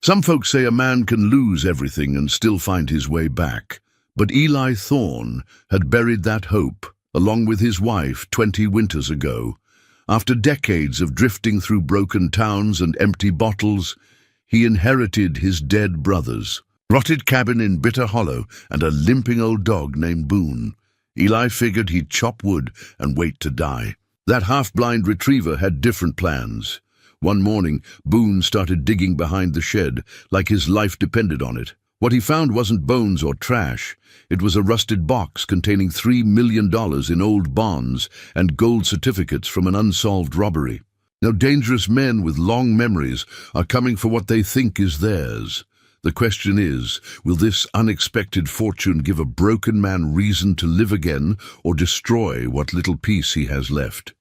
Some folks say a man can lose everything and still find his way back. But Eli Thorne had buried that hope, along with his wife, 20 winters ago. After decades of drifting through broken towns and empty bottles, he inherited his dead brothers, rotted cabin in Bitter Hollow, and a limping old dog named Boone. Eli figured he'd chop wood and wait to die. That half-blind retriever had different plans. One morning, Boone started digging behind the shed, like his life depended on it. What he found wasn't bones or trash. It was a rusted box containing $3 million in old bonds and gold certificates from an unsolved robbery. Now, dangerous men with long memories are coming for what they think is theirs. The question is, will this unexpected fortune give a broken man reason to live again or destroy what little peace he has left?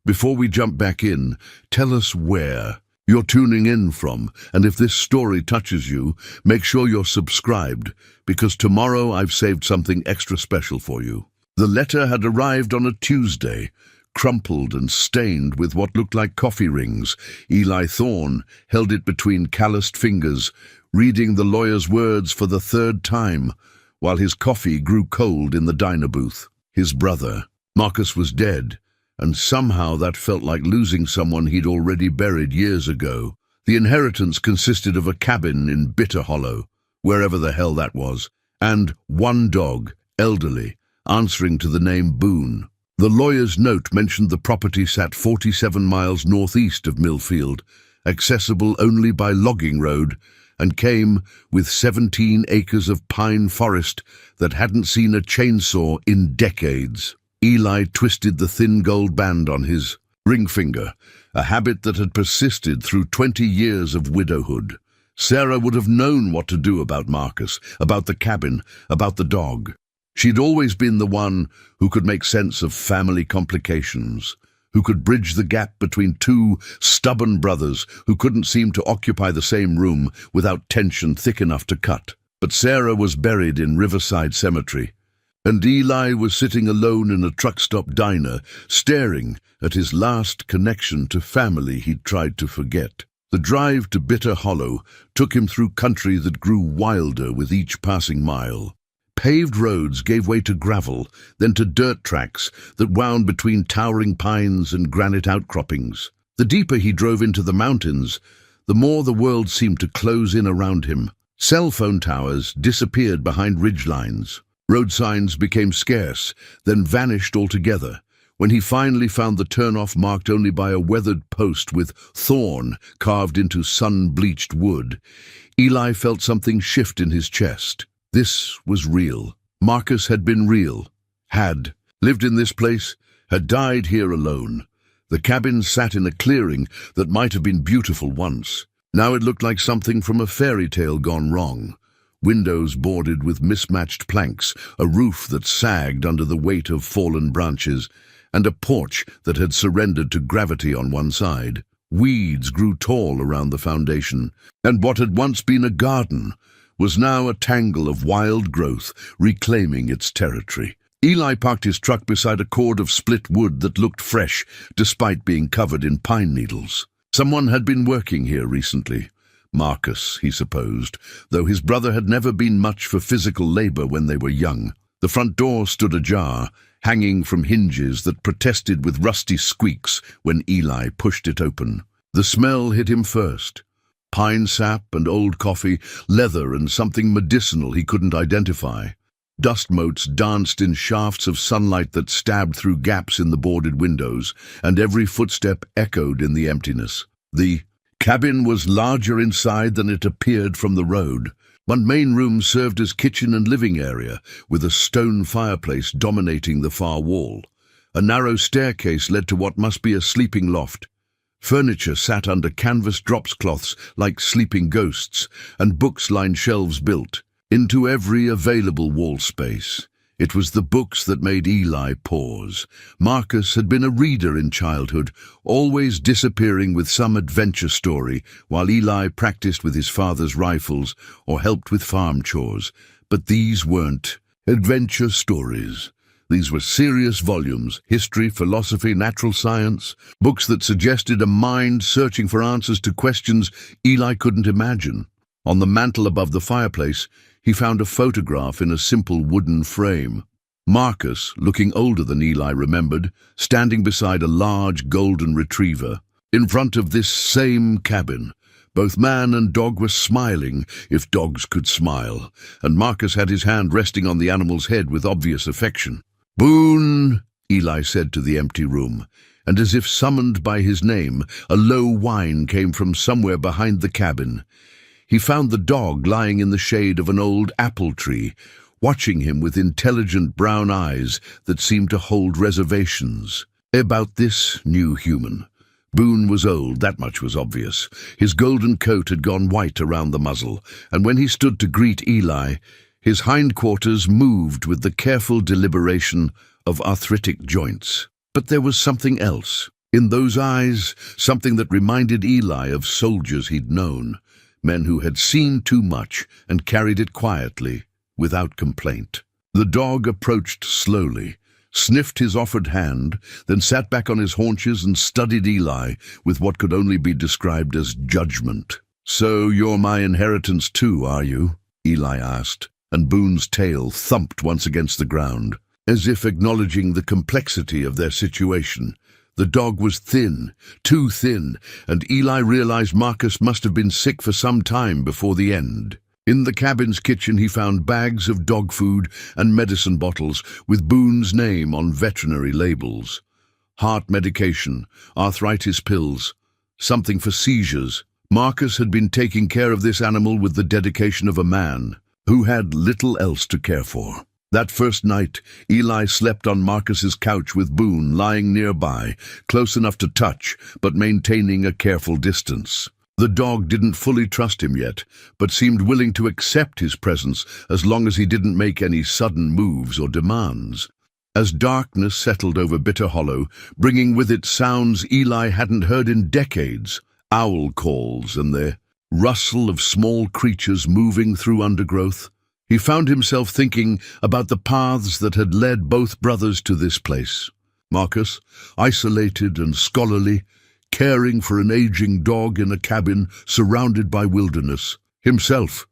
Before we jump back in, tell us where you're tuning in from, and if this story touches you, make sure you're subscribed, because tomorrow I've saved something extra special for you. The letter had arrived on a Tuesday, crumpled and stained with what looked like coffee rings. Eli Thorne held it between calloused fingers, reading the lawyer's words for the third time, while his coffee grew cold in the diner booth. His brother, Marcus, was dead, and somehow that felt like losing someone he'd already buried years ago. The inheritance consisted of a cabin in Bitter Hollow, wherever the hell that was, and one dog, elderly, answering to the name Boone. The lawyer's note mentioned the property sat 47 miles northeast of Millfield, accessible only by logging road, and came with 17 acres of pine forest that hadn't seen a chainsaw in decades. Eli twisted the thin gold band on his ring finger, a habit that had persisted through 20 years of widowhood. Sarah would have known what to do about Marcus, about the cabin, about the dog. She'd always been the one who could make sense of family complications, who could bridge the gap between two stubborn brothers who couldn't seem to occupy the same room without tension thick enough to cut. But Sarah was buried in Riverside Cemetery, and Eli was sitting alone in a truck-stop diner, staring at his last connection to family he'd tried to forget. The drive to Bitter Hollow took him through country that grew wilder with each passing mile. Paved roads gave way to gravel, then to dirt tracks that wound between towering pines and granite outcroppings. The deeper he drove into the mountains, the more the world seemed to close in around him. Cell phone towers disappeared behind ridgelines. Road signs became scarce, then vanished altogether. When he finally found the turnoff marked only by a weathered post with Thorne carved into sun-bleached wood, Eli felt something shift in his chest. This was real. Marcus had been real, had lived in this place, had died here alone. The cabin sat in a clearing that might have been beautiful once. Now it looked like something from a fairy tale gone wrong. Windows bordered with mismatched planks, a roof that sagged under the weight of fallen branches, and a porch that had surrendered to gravity on one side. Weeds grew tall around the foundation, and what had once been a garden was now a tangle of wild growth reclaiming its territory. Eli parked his truck beside a cord of split wood that looked fresh, despite being covered in pine needles. Someone had been working here recently. Marcus, he supposed, though his brother had never been much for physical labor when they were young. The front door stood ajar, hanging from hinges that protested with rusty squeaks when Eli pushed it open. The smell hit him first. Pine sap and old coffee, leather and something medicinal he couldn't identify. Dust motes danced in shafts of sunlight that stabbed through gaps in the boarded windows, and every footstep echoed in the emptiness. The cabin was larger inside than it appeared from the road. One main room served as kitchen and living area, with a stone fireplace dominating the far wall. A narrow staircase led to what must be a sleeping loft. Furniture sat under canvas dropcloths like sleeping ghosts, and books lined shelves built into every available wall space. It was the books that made Eli pause. Marcus had been a reader in childhood, always disappearing with some adventure story, while Eli practiced with his father's rifles or helped with farm chores. But these weren't adventure stories. These were serious volumes, history, philosophy, natural science, books that suggested a mind searching for answers to questions Eli couldn't imagine. On the mantel above the fireplace, he found a photograph in a simple wooden frame. Marcus, looking older than Eli remembered, standing beside a large golden retriever. In front of this same cabin, both man and dog were smiling, if dogs could smile, and Marcus had his hand resting on the animal's head with obvious affection. "Boone," Eli said to the empty room, and as if summoned by his name, a low whine came from somewhere behind the cabin. He found the dog lying in the shade of an old apple tree, watching him with intelligent brown eyes that seemed to hold reservations. About this new human. Boone was old, that much was obvious. His golden coat had gone white around the muzzle, and when he stood to greet Eli, his hindquarters moved with the careful deliberation of arthritic joints. But there was something else. In those eyes, something that reminded Eli of soldiers he'd known, men who had seen too much and carried it quietly, without complaint. The dog approached slowly, sniffed his offered hand, then sat back on his haunches and studied Eli with what could only be described as judgment. "So you're my inheritance too, are you?" Eli asked, and Boone's tail thumped once against the ground, as if acknowledging the complexity of their situation. The dog was thin, too thin, and Eli realized Marcus must have been sick for some time before the end. In the cabin's kitchen he found bags of dog food and medicine bottles with Boone's name on veterinary labels. Heart medication, arthritis pills, something for seizures. Marcus had been taking care of this animal with the dedication of a man who had little else to care for. That first night, Eli slept on Marcus's couch with Boone lying nearby, close enough to touch, but maintaining a careful distance. The dog didn't fully trust him yet, but seemed willing to accept his presence as long as he didn't make any sudden moves or demands. As darkness settled over Bitter Hollow, bringing with it sounds Eli hadn't heard in decades, owl calls and the rustle of small creatures moving through undergrowth, he found himself thinking about the paths that had led both brothers to this place. Marcus, isolated and scholarly, caring for an aging dog in a cabin surrounded by wilderness. Himself,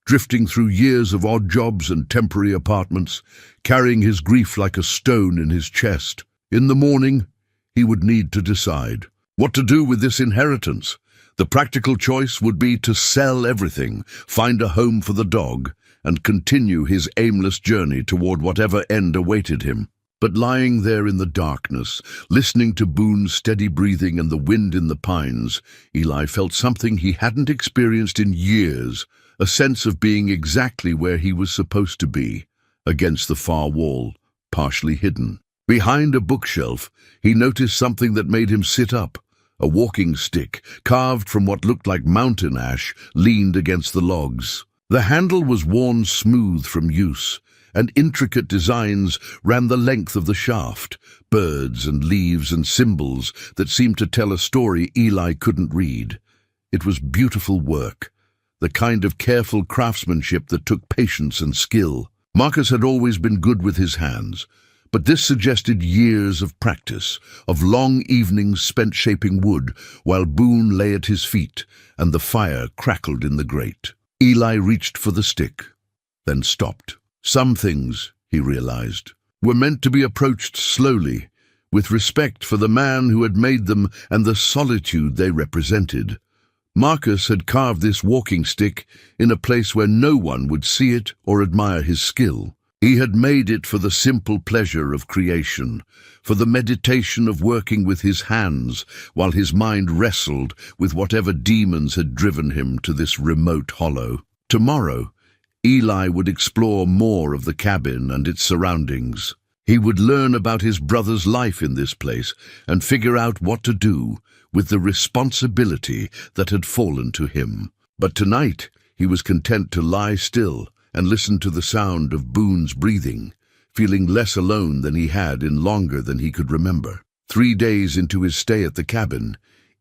drifting through years of odd jobs and temporary apartments, carrying his grief like a stone in his chest. In the morning, he would need to decide what to do with this inheritance. The practical choice would be to sell everything, find a home for the dog, and continue his aimless journey toward whatever end awaited him. But lying there in the darkness, listening to Boone's steady breathing and the wind in the pines, Eli felt something he hadn't experienced in years, a sense of being exactly where he was supposed to be, against the far wall, partially hidden. Behind a bookshelf, he noticed something that made him sit up. A walking stick, carved from what looked like mountain ash, leaned against the logs. The handle was worn smooth from use, and intricate designs ran the length of the shaft, birds and leaves and symbols that seemed to tell a story Eli couldn't read. It was beautiful work, the kind of careful craftsmanship that took patience and skill. Marcus had always been good with his hands, but this suggested years of practice, of long evenings spent shaping wood, while Boone lay at his feet and the fire crackled in the grate. Eli reached for the stick, then stopped. Some things, he realized, were meant to be approached slowly, with respect for the man who had made them and the solitude they represented. Marcus had carved this walking stick in a place where no one would see it or admire his skill. He had made it for the simple pleasure of creation, for the meditation of working with his hands while his mind wrestled with whatever demons had driven him to this remote hollow. Tomorrow, Eli would explore more of the cabin and its surroundings. He would learn about his brother's life in this place and figure out what to do with the responsibility that had fallen to him. But tonight, he was content to lie still and listen to the sound of Boone's breathing, feeling less alone than he had in longer than he could remember. 3 days into his stay at the cabin,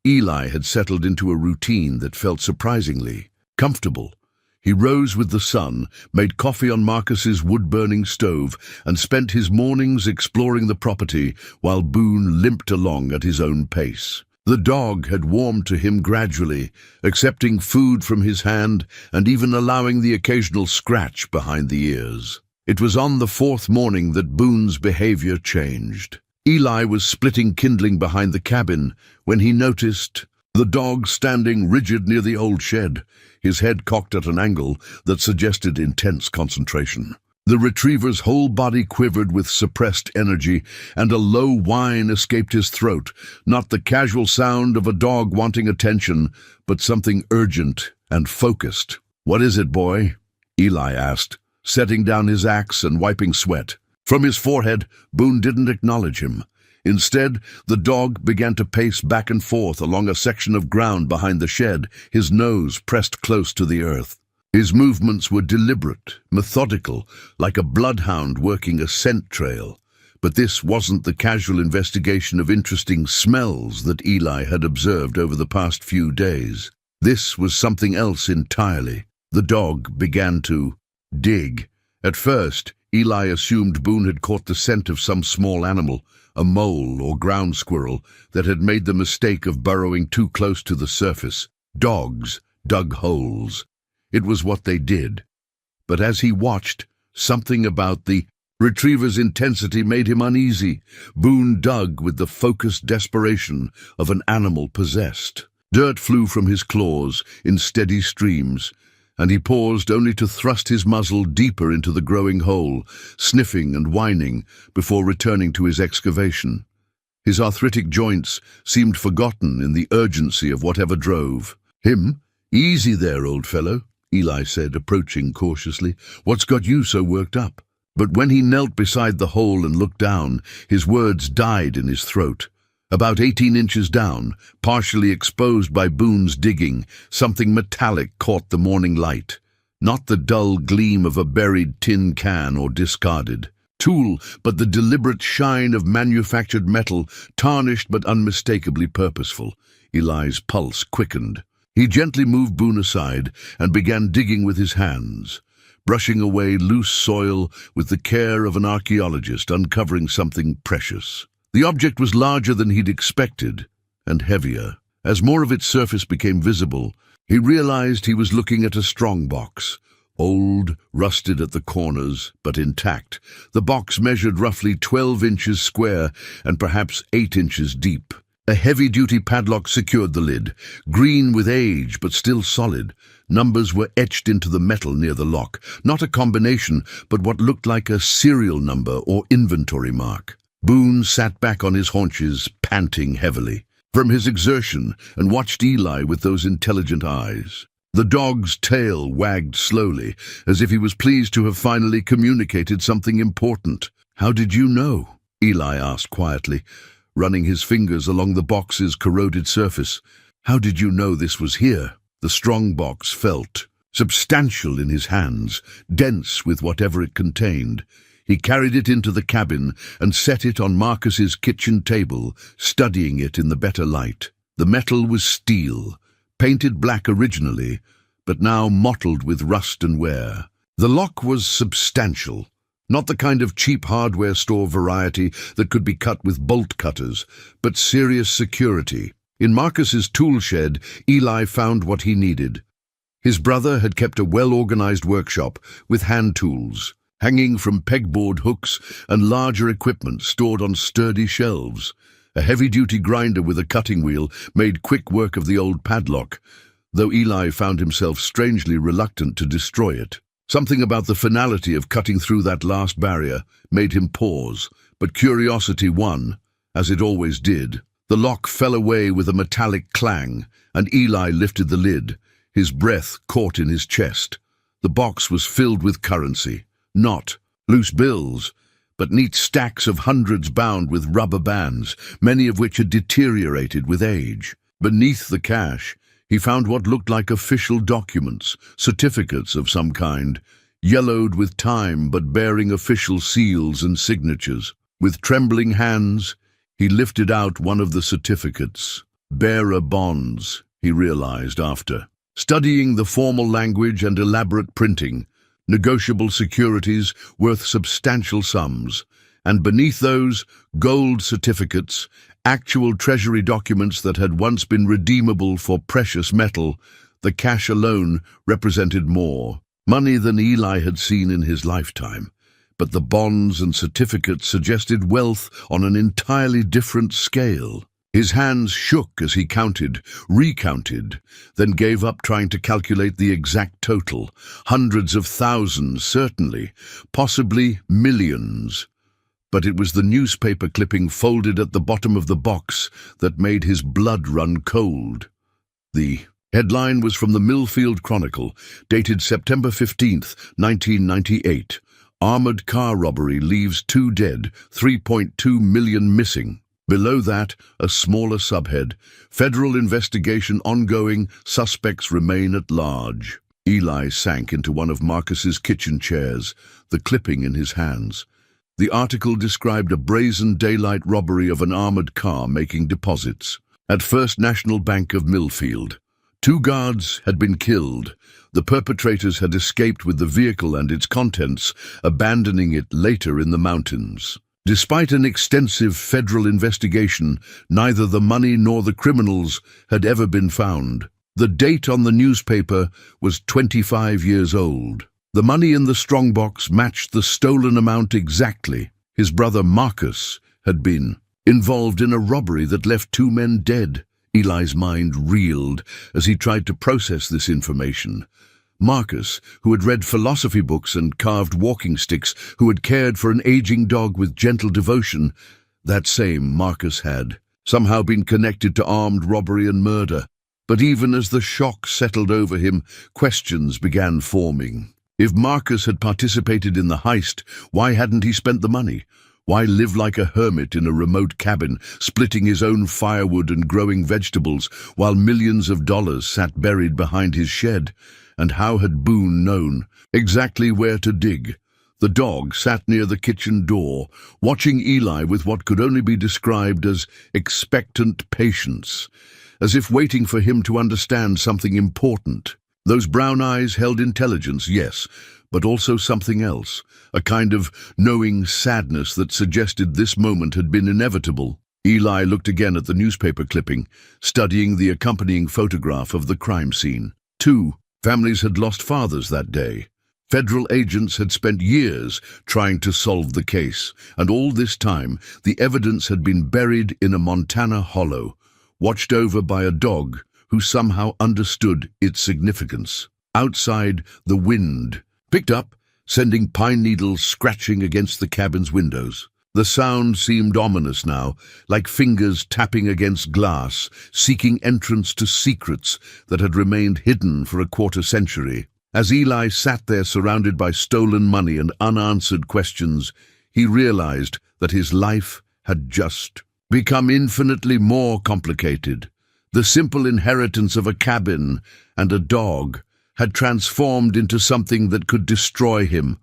Eli had settled into a routine that felt surprisingly comfortable. He rose with the sun, made coffee on Marcus's wood-burning stove, and spent his mornings exploring the property while Boone limped along at his own pace. The dog had warmed to him gradually, accepting food from his hand and even allowing the occasional scratch behind the ears. It was on the fourth morning that Boone's behavior changed. Eli was splitting kindling behind the cabin when he noticed the dog standing rigid near the old shed, his head cocked at an angle that suggested intense concentration. The retriever's whole body quivered with suppressed energy, and a low whine escaped his throat, not the casual sound of a dog wanting attention, but something urgent and focused. "What is it, boy?" Eli asked, setting down his axe and wiping sweat. From his forehead, Boone didn't acknowledge him. Instead, the dog began to pace back and forth along a section of ground behind the shed, his nose pressed close to the earth. His movements were deliberate, methodical, like a bloodhound working a scent trail. But this wasn't the casual investigation of interesting smells that Eli had observed over the past few days. This was something else entirely. The dog began to dig. At first, Eli assumed Boone had caught the scent of some small animal, a mole or ground squirrel, that had made the mistake of burrowing too close to the surface. Dogs dug holes. It was what they did. But as he watched, something about the retriever's intensity made him uneasy. Boone dug with the focused desperation of an animal possessed. Dirt flew from his claws in steady streams, and he paused only to thrust his muzzle deeper into the growing hole, sniffing and whining before returning to his excavation. His arthritic joints seemed forgotten in the urgency of whatever drove him. "Easy there, old fellow," Eli said, approaching cautiously. "What's got you so worked up?" But when he knelt beside the hole and looked down, his words died in his throat. About 18 inches down, partially exposed by Boone's digging, something metallic caught the morning light. Not the dull gleam of a buried tin can or discarded tool, but the deliberate shine of manufactured metal, tarnished but unmistakably purposeful. Eli's pulse quickened. He gently moved Boone aside and began digging with his hands, brushing away loose soil with the care of an archaeologist uncovering something precious. The object was larger than he'd expected, and heavier. As more of its surface became visible, he realized he was looking at a strong box. Old, rusted at the corners, but intact. The box measured roughly 12 inches square and perhaps 8 inches deep. A heavy-duty padlock secured the lid, green with age but still solid. Numbers were etched into the metal near the lock, not a combination, but what looked like a serial number or inventory mark. Boone sat back on his haunches, panting heavily from his exertion, and watched Eli with those intelligent eyes. The dog's tail wagged slowly, as if he was pleased to have finally communicated something important. "How did you know?" Eli asked quietly, running his fingers along the box's corroded surface. "How did you know this was here?" The strong box felt substantial in his hands, dense with whatever it contained. He carried it into the cabin and set it on Marcus's kitchen table, studying it in the better light. The metal was steel, painted black originally, but now mottled with rust and wear. The lock was substantial, not the kind of cheap hardware store variety that could be cut with bolt cutters, but serious security. In Marcus's tool shed, Eli found what he needed. His brother had kept a well-organized workshop with hand tools, hanging from pegboard hooks and larger equipment stored on sturdy shelves. A heavy-duty grinder with a cutting wheel made quick work of the old padlock, though Eli found himself strangely reluctant to destroy it. Something about the finality of cutting through that last barrier made him pause, but curiosity won, as it always did. The lock fell away with a metallic clang, and Eli lifted the lid, his breath caught in his chest. The box was filled with currency. Not loose bills, but neat stacks of hundreds bound with rubber bands, many of which had deteriorated with age. Beneath the cash, he found what looked like official documents, certificates of some kind, yellowed with time but bearing official seals and signatures. With trembling hands, he lifted out one of the certificates. Bearer bonds, he realized after. Studying the formal language and elaborate printing, negotiable securities worth substantial sums, and beneath those, gold certificates, actual treasury documents that had once been redeemable for precious metal. The cash alone represented more money than Eli had seen in his lifetime. But the bonds and certificates suggested wealth on an entirely different scale. His hands shook as he counted, recounted, then gave up trying to calculate the exact total. Hundreds of thousands, certainly, possibly millions. But it was the newspaper clipping folded at the bottom of the box that made his blood run cold. The headline was from the Millfield Chronicle, dated September 15th, 1998. Armored car robbery leaves 2 dead, 3.2 million missing. Below that, a smaller subhead. Federal investigation ongoing, suspects remain at large. Eli sank into one of Marcus's kitchen chairs, the clipping in his hands. The article described a brazen daylight robbery of an armored car making deposits at First National Bank of Millfield. 2 guards had been killed. The perpetrators had escaped with the vehicle and its contents, abandoning it later in the mountains. Despite an extensive federal investigation, neither the money nor the criminals had ever been found. The date on the newspaper was 25 years old. The money in the strongbox matched the stolen amount exactly. His brother Marcus had been involved in a robbery that left 2 men dead. Eli's mind reeled as he tried to process this information. Marcus, who had read philosophy books and carved walking sticks, who had cared for an aging dog with gentle devotion, that same Marcus had somehow been connected to armed robbery and murder. But even as the shock settled over him, questions began forming. If Marcus had participated in the heist, why hadn't he spent the money? Why live like a hermit in a remote cabin, splitting his own firewood and growing vegetables, while millions of dollars sat buried behind his shed? And how had Boone known exactly where to dig? The dog sat near the kitchen door, watching Eli with what could only be described as expectant patience, as if waiting for him to understand something important. Those brown eyes held intelligence, yes, but also something else, a kind of knowing sadness that suggested this moment had been inevitable. Eli looked again at the newspaper clipping, studying the accompanying photograph of the crime scene. 2 families had lost fathers that day. Federal agents had spent years trying to solve the case, and all this time the evidence had been buried in a Montana hollow, watched over by a dog who somehow understood its significance. Outside, the wind picked up, sending pine needles scratching against the cabin's windows. The sound seemed ominous now, like fingers tapping against glass, seeking entrance to secrets that had remained hidden for a quarter century. As Eli sat there surrounded by stolen money and unanswered questions, he realized that his life had just become infinitely more complicated. The simple inheritance of a cabin and a dog had transformed into something that could destroy him,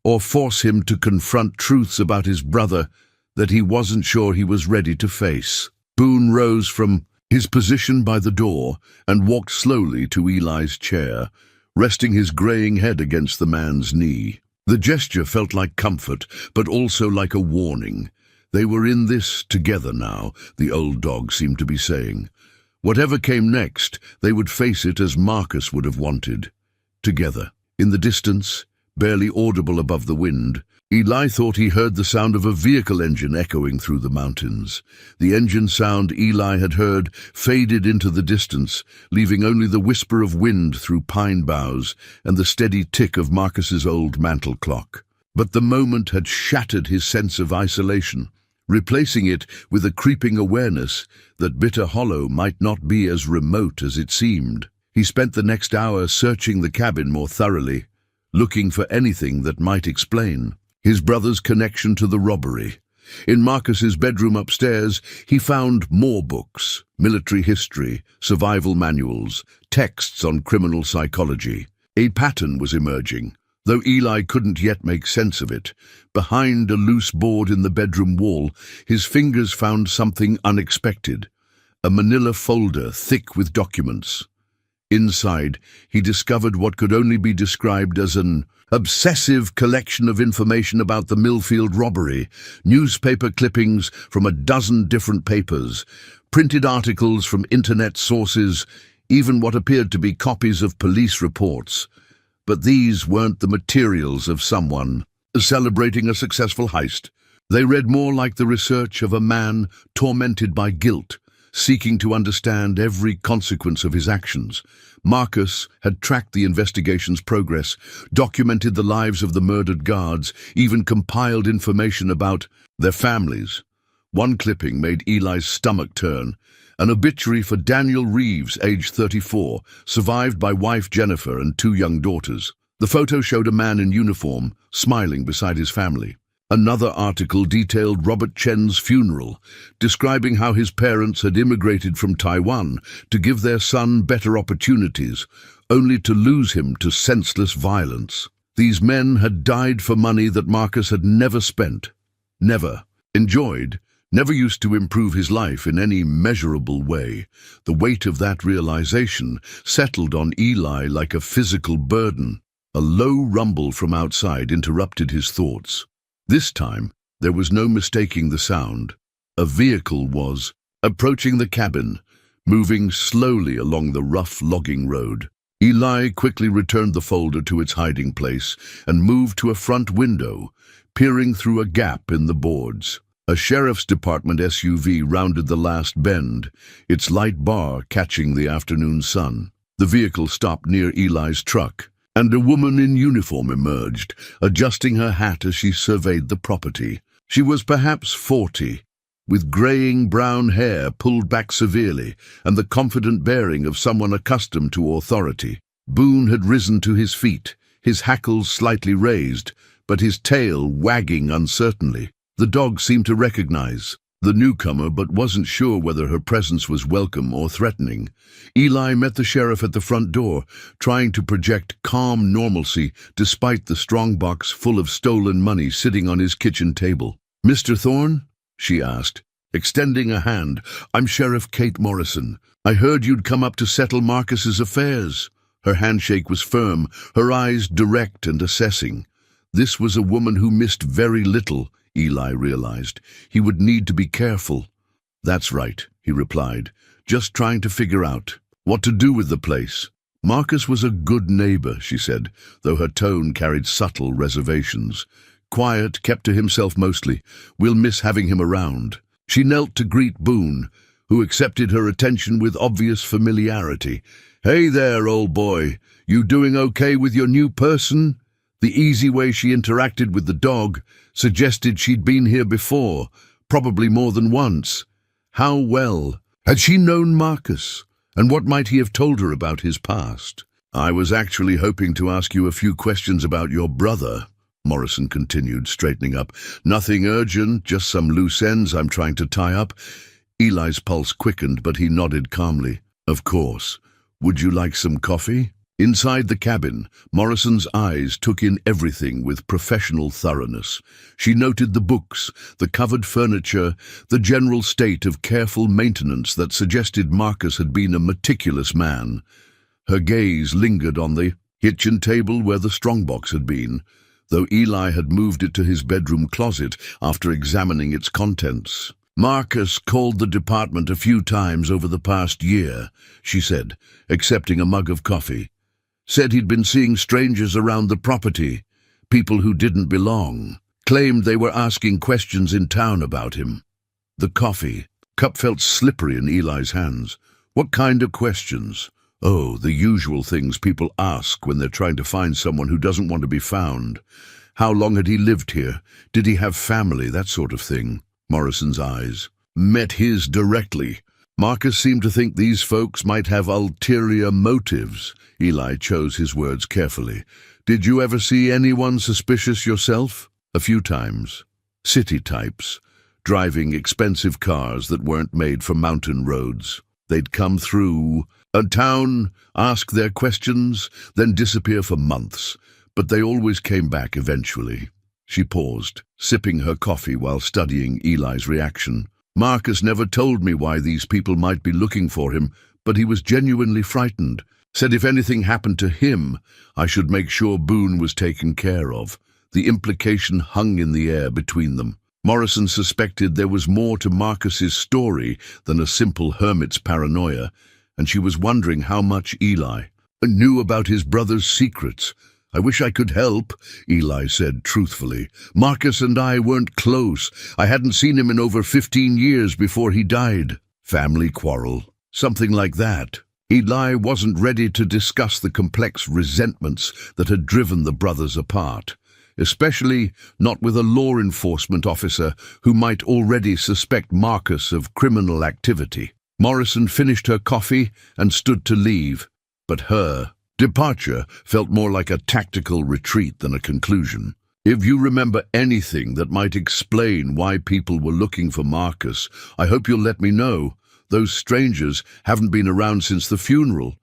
or force him to confront truths about his brother that he wasn't sure he was ready to face. Boone rose from his position by the door and walked slowly to Eli's chair, resting his graying head against the man's knee. The gesture felt like comfort, but also like a warning. They were in this together now, the old dog seemed to be saying. Whatever came next, they would face it as Marcus would have wanted. Together. In the distance, barely audible above the wind, Eli thought he heard the sound of a vehicle engine echoing through the mountains. The engine sound Eli had heard faded into the distance, leaving only the whisper of wind through pine boughs and the steady tick of Marcus's old mantel clock. But the moment had shattered his sense of isolation, replacing it with a creeping awareness that Bitter Hollow might not be as remote as it seemed. He spent the next hour searching the cabin more thoroughly, looking for anything that might explain his brother's connection to the robbery. In Marcus's bedroom upstairs, he found more books, military history, survival manuals, texts on criminal psychology. A pattern was emerging, though Eli couldn't yet make sense of it. Behind a loose board in the bedroom wall, his fingers found something unexpected, a manila folder thick with documents. Inside, he discovered what could only be described as an obsessive collection of information about the Millfield robbery, newspaper clippings from a dozen different papers, printed articles from internet sources, even what appeared to be copies of police reports. But these weren't the materials of someone celebrating a successful heist. They read more like the research of a man tormented by guilt, seeking to understand every consequence of his actions. Marcus had tracked the investigation's progress, documented the lives of the murdered guards, even compiled information about their families. One clipping made Eli's stomach turn. An obituary for Daniel Reeves, aged 34, survived by wife Jennifer and 2 young daughters. The photo showed a man in uniform, smiling beside his family. Another article detailed Robert Chen's funeral, describing how his parents had immigrated from Taiwan to give their son better opportunities, only to lose him to senseless violence. These men had died for money that Marcus had never spent, never enjoyed, never used to improve his life in any measurable way. The weight of that realization settled on Eli like a physical burden. A low rumble from outside interrupted his thoughts. This time, there was no mistaking the sound. A vehicle was approaching the cabin, moving slowly along the rough logging road. Eli quickly returned the folder to its hiding place and moved to a front window, peering through a gap in the boards. A sheriff's department SUV rounded the last bend, its light bar catching the afternoon sun. The vehicle stopped near Eli's truck, and a woman in uniform emerged, adjusting her hat as she surveyed the property. She was perhaps 40, with graying brown hair pulled back severely and the confident bearing of someone accustomed to authority. Boone had risen to his feet, his hackles slightly raised, but his tail wagging uncertainly. The dog seemed to recognize the newcomer, but wasn't sure whether her presence was welcome or threatening. Eli met the sheriff at the front door, trying to project calm normalcy despite the strongbox full of stolen money sitting on his kitchen table. "Mr. Thorne?" she asked, extending a hand. "I'm Sheriff Kate Morrison. I heard you'd come up to settle Marcus's affairs." Her handshake was firm, her eyes direct and assessing. This was a woman who missed very little, Eli realized. He would need to be careful. "That's right," he replied, "just trying to figure out what to do with the place." "Marcus was a good neighbor," she said, though her tone carried subtle reservations. "Quiet, kept to himself mostly. We'll miss having him around." She knelt to greet Boone, who accepted her attention with obvious familiarity. "Hey there, old boy. You doing okay with your new person?" The easy way she interacted with the dog suggested she'd been here before, probably more than once. How well had she known Marcus, and what might he have told her about his past? "I was actually hoping to ask you a few questions about your brother," Morrison continued, straightening up. "Nothing urgent, just some loose ends I'm trying to tie up." Eli's pulse quickened, but he nodded calmly. "Of course. Would you like some coffee?" Inside the cabin, Morrison's eyes took in everything with professional thoroughness. She noted the books, the covered furniture, the general state of careful maintenance that suggested Marcus had been a meticulous man. Her gaze lingered on the kitchen table where the strongbox had been, though Eli had moved it to his bedroom closet after examining its contents. "Marcus called the department a few times over the past year," she said, accepting a mug of coffee. "Said he'd been seeing strangers around the property, people who didn't belong. Claimed they were asking questions in town about him." The coffee cup felt slippery in Eli's hands. "What kind of questions?" "Oh, the usual things people ask when they're trying to find someone who doesn't want to be found. How long had he lived here? Did he have family? That sort of thing." Morrison's eyes met his directly. Marcus seemed to think these folks might have ulterior motives. Eli chose his words carefully. "Did you ever see anyone suspicious yourself?" "A few times. City types, driving expensive cars that weren't made for mountain roads. They'd come through a town, ask their questions, then disappear for months, but they always came back eventually." She paused, sipping her coffee while studying Eli's reaction. "Marcus never told me why these people might be looking for him, but he was genuinely frightened. Said if anything happened to him, I should make sure Boone was taken care of. The implication hung in the air between them. Morrison suspected there was more to Marcus's story than a simple hermit's paranoia, and she was wondering how much Eli knew about his brother's secrets. I wish I could help, Eli said truthfully. Marcus and I weren't close. I hadn't seen him in over 15 years before he died. Family quarrel. Something like that. Eli wasn't ready to discuss the complex resentments that had driven the brothers apart, especially not with a law enforcement officer who might already suspect Marcus of criminal activity. Morrison finished her coffee and stood to leave, but her departure felt more like a tactical retreat than a conclusion. If you remember anything that might explain why people were looking for Marcus, I hope you'll let me know. Those strangers haven't been around since the funeral,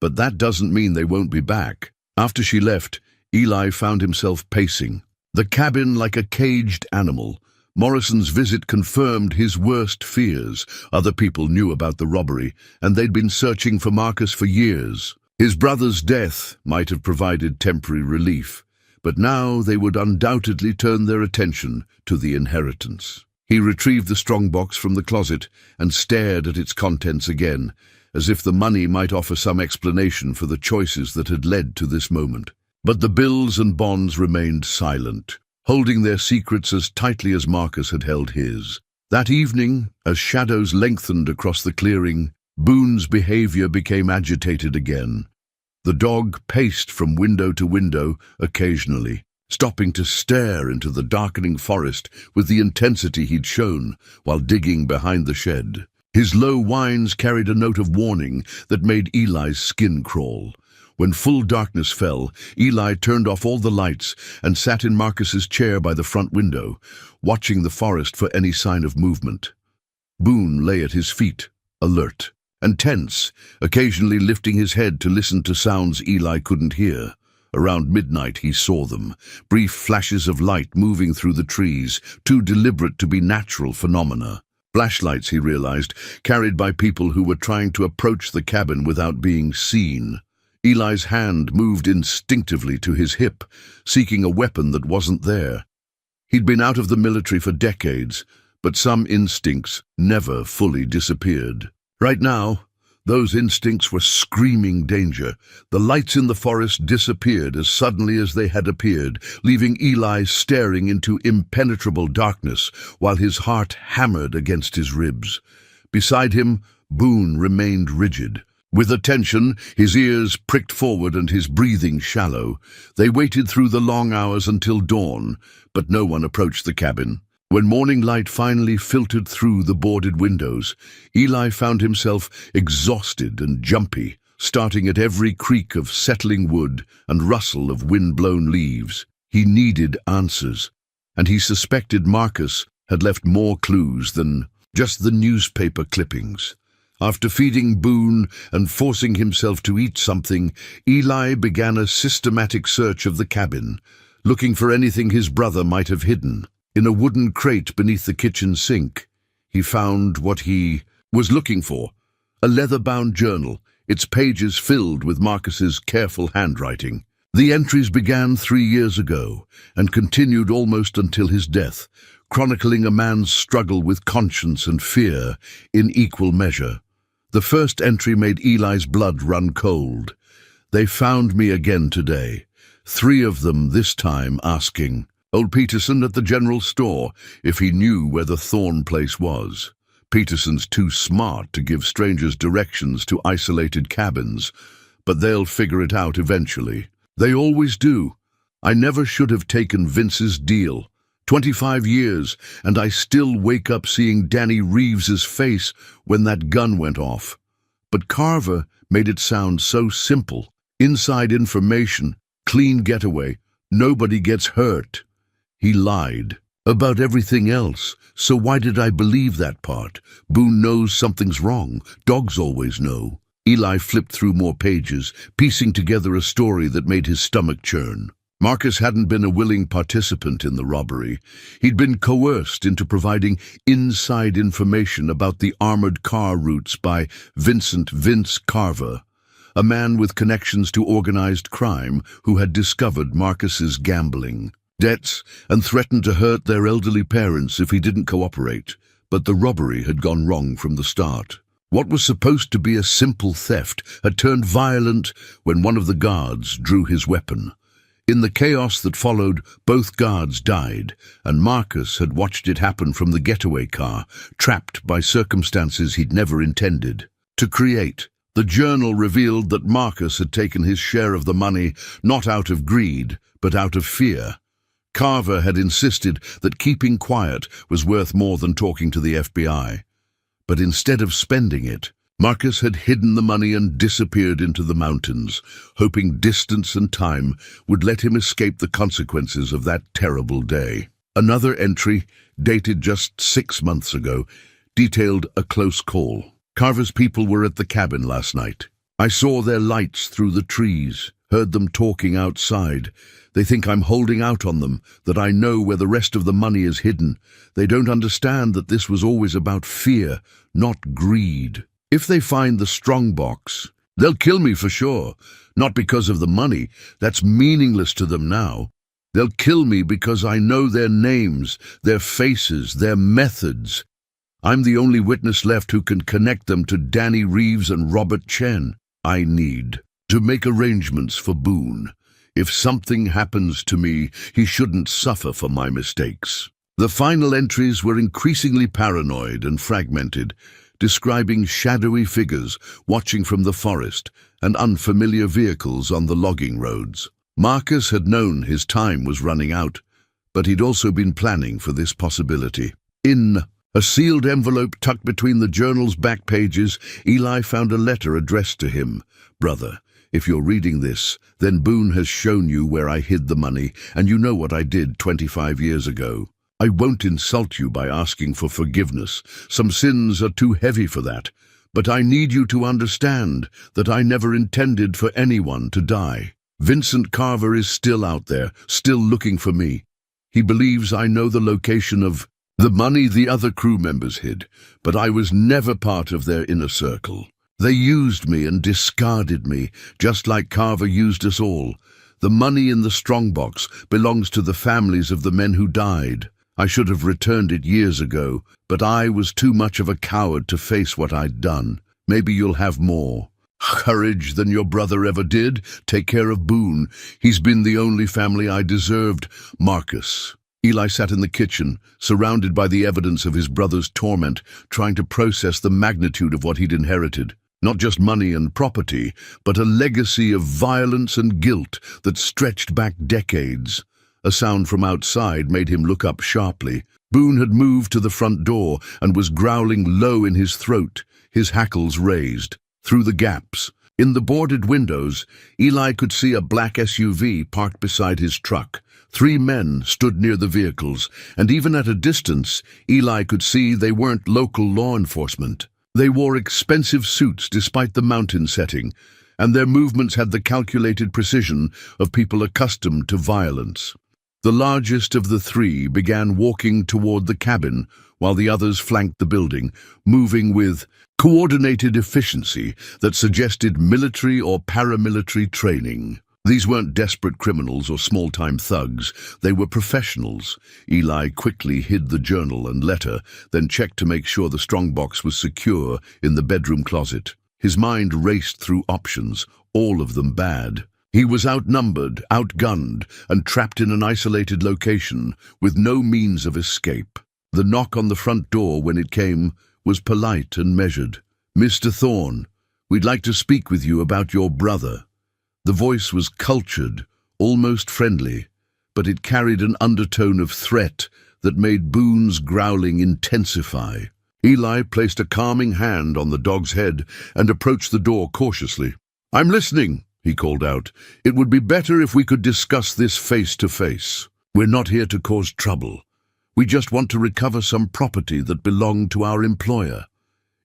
but that doesn't mean they won't be back. After she left, Eli found himself pacing the cabin like a caged animal. Morrison's visit confirmed his worst fears. Other people knew about the robbery, and they'd been searching for Marcus for years. His brother's death might have provided temporary relief, but now they would undoubtedly turn their attention to the inheritance. He retrieved the strongbox from the closet and stared at its contents again, as if the money might offer some explanation for the choices that had led to this moment. But the bills and bonds remained silent, holding their secrets as tightly as Marcus had held his. That evening, as shadows lengthened across the clearing, Boone's behavior became agitated again. The dog paced from window to window occasionally, stopping to stare into the darkening forest with the intensity he'd shown while digging behind the shed. His low whines carried a note of warning that made Eli's skin crawl. When full darkness fell, Eli turned off all the lights and sat in Marcus's chair by the front window, watching the forest for any sign of movement. Boone lay at his feet, alert and tense, occasionally lifting his head to listen to sounds Eli couldn't hear. Around midnight he saw them, brief flashes of light moving through the trees, too deliberate to be natural phenomena. Flashlights, he realized, carried by people who were trying to approach the cabin without being seen. Eli's hand moved instinctively to his hip, seeking a weapon that wasn't there. He'd been out of the military for decades, but some instincts never fully disappeared. Right now, those instincts were screaming danger. The lights in the forest disappeared as suddenly as they had appeared, leaving Eli staring into impenetrable darkness while his heart hammered against his ribs. Beside him, Boone remained rigid. With attention, his ears pricked forward and his breathing shallow. They waited through the long hours until dawn, but no one approached the cabin. When morning light finally filtered through the boarded windows, Eli found himself exhausted and jumpy, starting at every creak of settling wood and rustle of wind-blown leaves. He needed answers, and he suspected Marcus had left more clues than just the newspaper clippings. After feeding Boone and forcing himself to eat something, Eli began a systematic search of the cabin, looking for anything his brother might have hidden. In a wooden crate beneath the kitchen sink, he found what he was looking for, a leather-bound journal, its pages filled with Marcus's careful handwriting. The entries began 3 years ago and continued almost until his death, chronicling a man's struggle with conscience and fear in equal measure. The first entry made Eli's blood run cold. They found me again today, 3 of them this time asking old Peterson at the general store if he knew where the Thorne place was. Peterson's too smart to give strangers directions to isolated cabins, but they'll figure it out eventually. They always do. I never should have taken Vince's deal. 25 years, and I still wake up seeing Danny Reeves's face when that gun went off. But Carver made it sound so simple. Inside information, clean getaway, nobody gets hurt. He lied about everything else, so why did I believe that part? Boone knows something's wrong. Dogs always know. Eli flipped through more pages, piecing together a story that made his stomach churn. Marcus hadn't been a willing participant in the robbery. He'd been coerced into providing inside information about the armored car routes by Vince Carver, a man with connections to organized crime who had discovered Marcus's gambling debts and threatened to hurt their elderly parents if he didn't cooperate. But the robbery had gone wrong from the start. What was supposed to be a simple theft had turned violent when one of the guards drew his weapon. In the chaos that followed, both guards died, and Marcus had watched it happen from the getaway car, trapped by circumstances he'd never intended to create. The journal revealed that Marcus had taken his share of the money not out of greed, but out of fear. Carver had insisted that keeping quiet was worth more than talking to the FBI. But instead of spending it, Marcus had hidden the money and disappeared into the mountains, hoping distance and time would let him escape the consequences of that terrible day. Another entry, dated just 6 months ago, detailed a close call. Carver's people were at the cabin last night. I saw their lights through the trees, heard them talking outside. They think I'm holding out on them, that I know where the rest of the money is hidden. They don't understand that this was always about fear, not greed. If they find the strongbox, they'll kill me for sure. Not because of the money, that's meaningless to them now. They'll kill me because I know their names, their faces, their methods. I'm the only witness left who can connect them to Danny Reeves and Robert Chen. I need to make arrangements for Boone. If something happens to me, he shouldn't suffer for my mistakes. The final entries were increasingly paranoid and fragmented, describing shadowy figures watching from the forest and unfamiliar vehicles on the logging roads. Marcus had known his time was running out, but he'd also been planning for this possibility. In a sealed envelope tucked between the journal's back pages, Eli found a letter addressed to him. Brother, if you're reading this, then Boone has shown you where I hid the money, and you know what I did 25 years ago. I won't insult you by asking for forgiveness. Some sins are too heavy for that. But I need you to understand that I never intended for anyone to die. Vincent Carver is still out there, still looking for me. He believes I know the location of the money the other crew members hid, but I was never part of their inner circle. They used me and discarded me, just like Carver used us all. The money in the strongbox belongs to the families of the men who died. I should have returned it years ago, but I was too much of a coward to face what I'd done. Maybe you'll have more courage than your brother ever did. Take care of Boone. He's been the only family I deserved. Marcus. Eli sat in the kitchen, surrounded by the evidence of his brother's torment, trying to process the magnitude of what he'd inherited. Not just money and property, but a legacy of violence and guilt that stretched back decades. A sound from outside made him look up sharply. Boone had moved to the front door and was growling low in his throat, his hackles raised. Through the gaps, in the boarded windows, Eli could see a black SUV parked beside his truck. 3 men stood near the vehicles, and even at a distance, Eli could see they weren't local law enforcement. They wore expensive suits despite the mountain setting, and their movements had the calculated precision of people accustomed to violence. The largest of the 3 began walking toward the cabin, while the others flanked the building, moving with coordinated efficiency that suggested military or paramilitary training. These weren't desperate criminals or small-time thugs. They were professionals. Eli quickly hid the journal and letter, then checked to make sure the strongbox was secure in the bedroom closet. His mind raced through options, all of them bad. He was outnumbered, outgunned, and trapped in an isolated location with no means of escape. The knock on the front door, when it came, was polite and measured. "Mr. Thorne, we'd like to speak with you about your brother." The voice was cultured, almost friendly, but it carried an undertone of threat that made Boone's growling intensify. Eli placed a calming hand on the dog's head and approached the door cautiously. "I'm listening," he called out. "It would be better if we could discuss this face to face. We're not here to cause trouble. We just want to recover some property that belonged to our employer."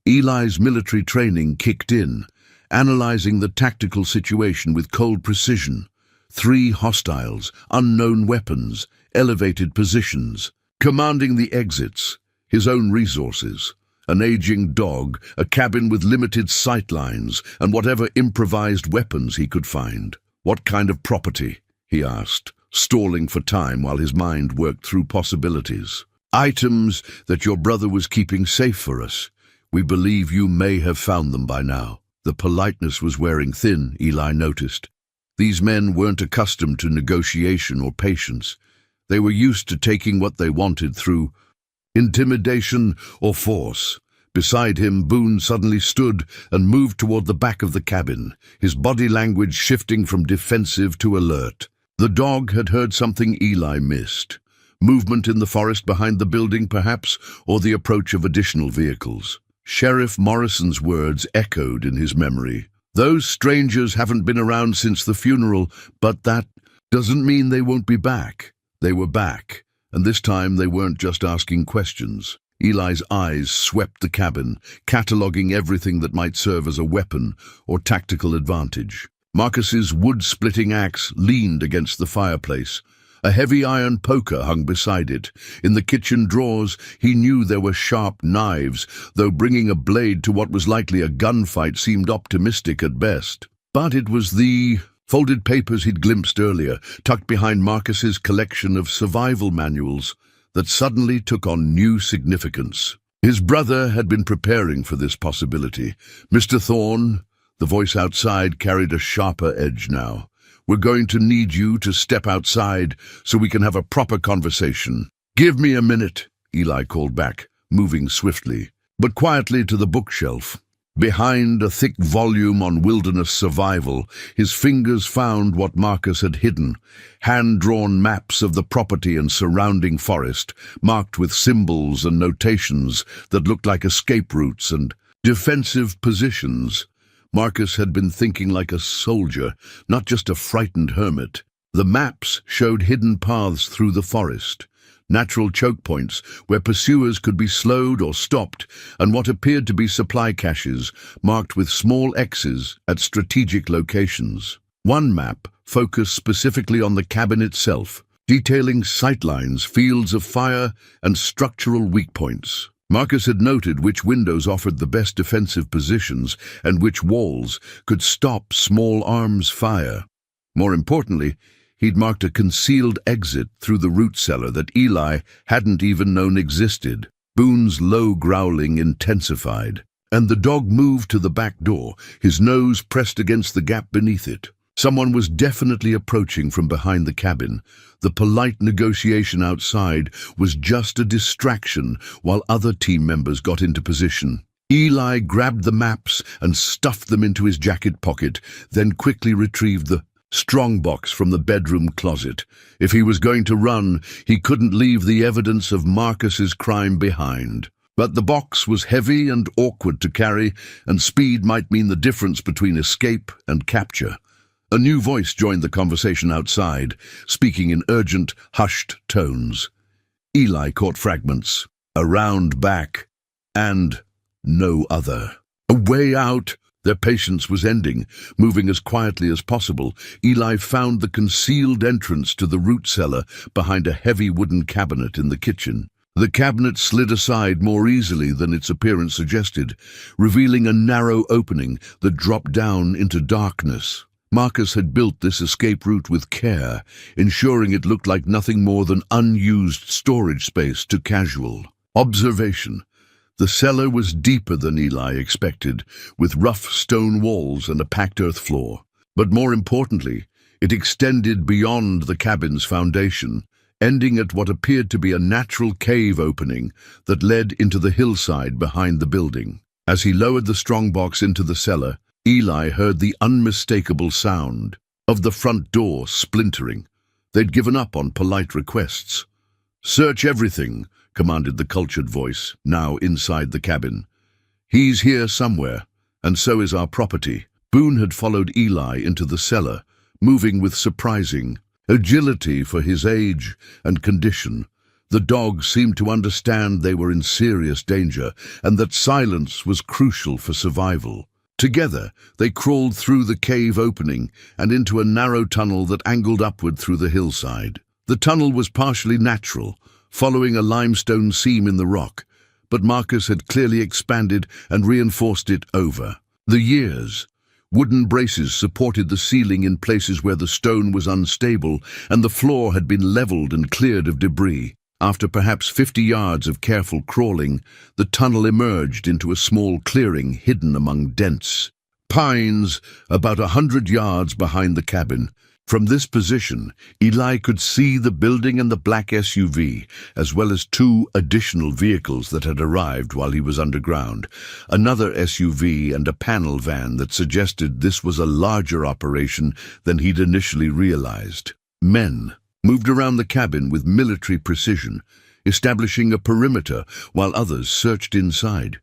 Eli's military training kicked in, analyzing the tactical situation with cold precision. 3 hostiles, unknown weapons, elevated positions, commanding the exits, his own resources. an aging dog, a cabin with limited sightlines, and whatever improvised weapons he could find. "What kind of property?" he asked, stalling for time while his mind worked through possibilities. "Items that your brother was keeping safe for us. We believe you may have found them by now." The politeness was wearing thin, Eli noticed. These men weren't accustomed to negotiation or patience. They were used to taking what they wanted through intimidation or force. Beside him, Boone suddenly stood and moved toward the back of the cabin, his body language shifting from defensive to alert. The dog had heard something Eli missed. Movement in the forest behind the building, perhaps, or the approach of additional vehicles. Sheriff Morrison's words echoed in his memory. "Those strangers haven't been around since the funeral, but that doesn't mean they won't be back." They were back, and this time they weren't just asking questions. Eli's eyes swept the cabin, cataloging everything that might serve as a weapon or tactical advantage. Marcus's wood-splitting axe leaned against the fireplace. A heavy iron poker hung beside it. In the kitchen drawers, he knew there were sharp knives, though bringing a blade to what was likely a gunfight seemed optimistic at best. But it was the folded papers he'd glimpsed earlier, tucked behind Marcus's collection of survival manuals, that suddenly took on new significance. His brother had been preparing for this possibility. "Mr. Thorne," the voice outside carried a sharper edge now. "We're going to need you to step outside so we can have a proper conversation." "Give me a minute," Eli called back, moving swiftly, but quietly to the bookshelf. Behind a thick volume on wilderness survival, his fingers found what Marcus had hidden, hand-drawn maps of the property and surrounding forest, marked with symbols and notations that looked like escape routes and defensive positions. Marcus had been thinking like a soldier, not just a frightened hermit. The maps showed hidden paths through the forest, natural choke points where pursuers could be slowed or stopped, and what appeared to be supply caches marked with small X's at strategic locations. One map focused specifically on the cabin itself, detailing sightlines, fields of fire, and structural weak points. Marcus had noted which windows offered the best defensive positions and which walls could stop small arms fire. More importantly, he'd marked a concealed exit through the root cellar that Eli hadn't even known existed. Boone's low growling intensified, and the dog moved to the back door, his nose pressed against the gap beneath it. Someone was definitely approaching from behind the cabin. The polite negotiation outside was just a distraction while other team members got into position. Eli grabbed the maps and stuffed them into his jacket pocket, then quickly retrieved the strongbox from the bedroom closet. If he was going to run, he couldn't leave the evidence of Marcus's crime behind. But the box was heavy and awkward to carry, and speed might mean the difference between escape and capture. A new voice joined the conversation outside, speaking in urgent, hushed tones. Eli caught fragments. "Around back," and "no other." "A way out." Their patience was ending. Moving as quietly as possible, Eli found the concealed entrance to the root cellar behind a heavy wooden cabinet in the kitchen. The cabinet slid aside more easily than its appearance suggested, revealing a narrow opening that dropped down into darkness. Marcus had built this escape route with care, ensuring it looked like nothing more than unused storage space to casual observation. The cellar was deeper than Eli expected, with rough stone walls and a packed earth floor. But more importantly, it extended beyond the cabin's foundation, ending at what appeared to be a natural cave opening that led into the hillside behind the building. As he lowered the strongbox into the cellar, Eli heard the unmistakable sound of the front door splintering. They'd given up on polite requests. "Search everything," commanded the cultured voice, now inside the cabin. "He's here somewhere, and so is our property." Boone had followed Eli into the cellar, moving with surprising agility for his age and condition. The dog seemed to understand they were in serious danger, and that silence was crucial for survival. Together, they crawled through the cave opening and into a narrow tunnel that angled upward through the hillside. The tunnel was partially natural, following a limestone seam in the rock, but Marcus had clearly expanded and reinforced it over the years. Wooden braces supported the ceiling in places where the stone was unstable, and the floor had been leveled and cleared of debris. After perhaps 50 yards of careful crawling, the tunnel emerged into a small clearing hidden among dense pines about 100 yards behind the cabin. From this position, Eli could see the building and the black SUV, as well as 2 additional vehicles that had arrived while he was underground. Another SUV and a panel van that suggested this was a larger operation than he'd initially realized. Men moved around the cabin with military precision, establishing a perimeter while others searched inside.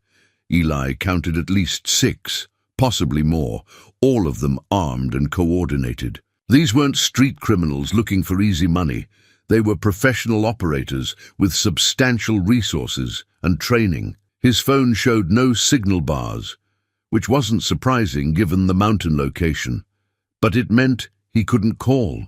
Eli counted at least 6, possibly more, all of them armed and coordinated. These weren't street criminals looking for easy money. They were professional operators with substantial resources and training. His phone showed no signal bars, which wasn't surprising given the mountain location. But it meant he couldn't call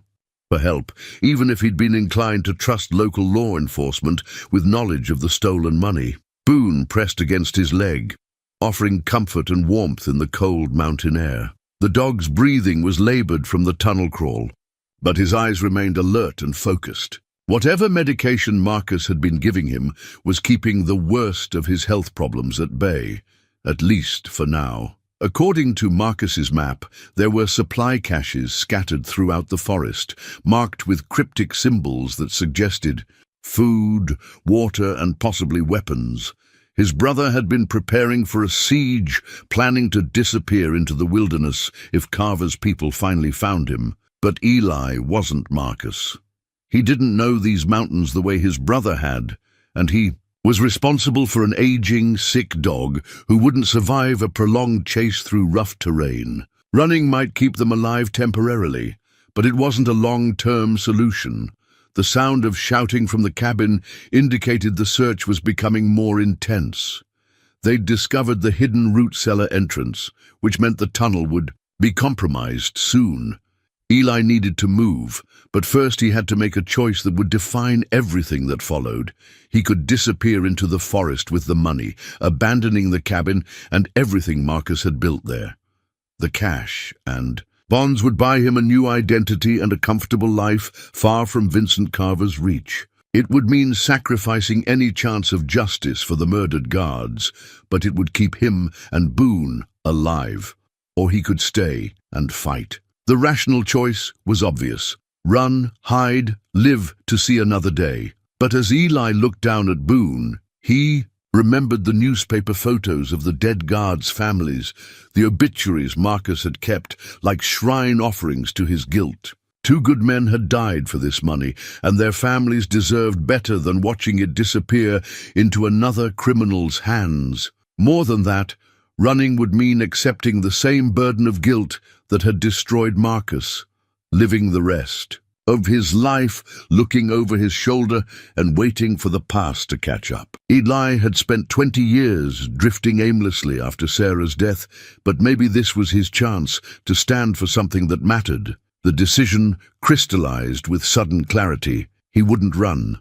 for help, even if he'd been inclined to trust local law enforcement with knowledge of the stolen money. Boone pressed against his leg, offering comfort and warmth in the cold mountain air. The dog's breathing was labored from the tunnel crawl, but his eyes remained alert and focused. Whatever medication Marcus had been giving him was keeping the worst of his health problems at bay, at least for now. According to Marcus's map, there were supply caches scattered throughout the forest, marked with cryptic symbols that suggested food, water, and possibly weapons. His brother had been preparing for a siege, planning to disappear into the wilderness if Carver's people finally found him. But Eli wasn't Marcus. He didn't know these mountains the way his brother had, and he was responsible for an aging, sick dog who wouldn't survive a prolonged chase through rough terrain. Running might keep them alive temporarily, but it wasn't a long-term solution. The sound of shouting from the cabin indicated the search was becoming more intense. They'd discovered the hidden root cellar entrance, which meant the tunnel would be compromised soon. Eli needed to move, but first he had to make a choice that would define everything that followed. He could disappear into the forest with the money, abandoning the cabin and everything Marcus had built there. The cash and bonds would buy him a new identity and a comfortable life far from Vincent Carver's reach. It would mean sacrificing any chance of justice for the murdered guards, but it would keep him and Boone alive. Or he could stay and fight. The rational choice was obvious. Run, hide, live to see another day. But as Eli looked down at Boone, he remembered the newspaper photos of the dead guards' families, the obituaries Marcus had kept like shrine offerings to his guilt. 2 good men had died for this money, and their families deserved better than watching it disappear into another criminal's hands. More than that, running would mean accepting the same burden of guilt that had destroyed Marcus, living the rest of his life, looking over his shoulder and waiting for the past to catch up. Eli had spent 20 years drifting aimlessly after Sarah's death, but maybe this was his chance to stand for something that mattered. The decision crystallized with sudden clarity. He wouldn't run,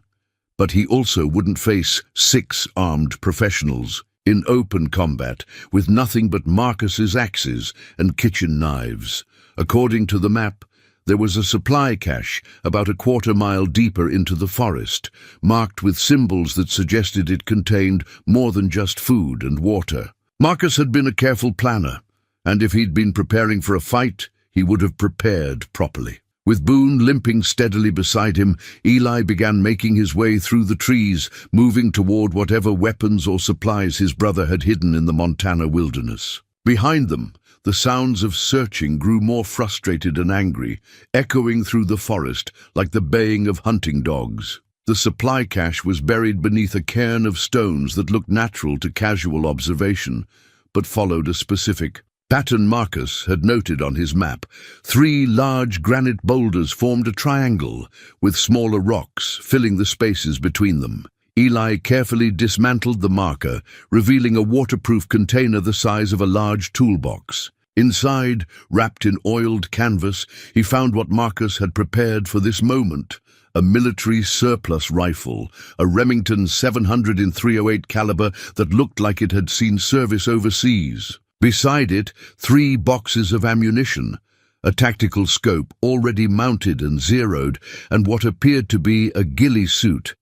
but he also wouldn't face 6 armed professionals in open combat with nothing but Marcus's axes and kitchen knives. According to the map, there was a supply cache about a quarter-mile deeper into the forest, marked with symbols that suggested it contained more than just food and water. Marcus had been a careful planner, and if he'd been preparing for a fight, he would have prepared properly. With Boone limping steadily beside him, Eli began making his way through the trees, moving toward whatever weapons or supplies his brother had hidden in the Montana wilderness. Behind them, the sounds of searching grew more frustrated and angry, echoing through the forest like the baying of hunting dogs. The supply cache was buried beneath a cairn of stones that looked natural to casual observation, but followed a specific pattern Marcus had noted on his map. 3 large granite boulders formed a triangle, with smaller rocks filling the spaces between them. Eli carefully dismantled the marker, revealing a waterproof container the size of a large toolbox. Inside, wrapped in oiled canvas, he found what Marcus had prepared for this moment, a military surplus rifle, a Remington 700 in .308 caliber that looked like it had seen service overseas. Beside it, 3 boxes of ammunition, a tactical scope already mounted and zeroed, and what appeared to be a ghillie suit,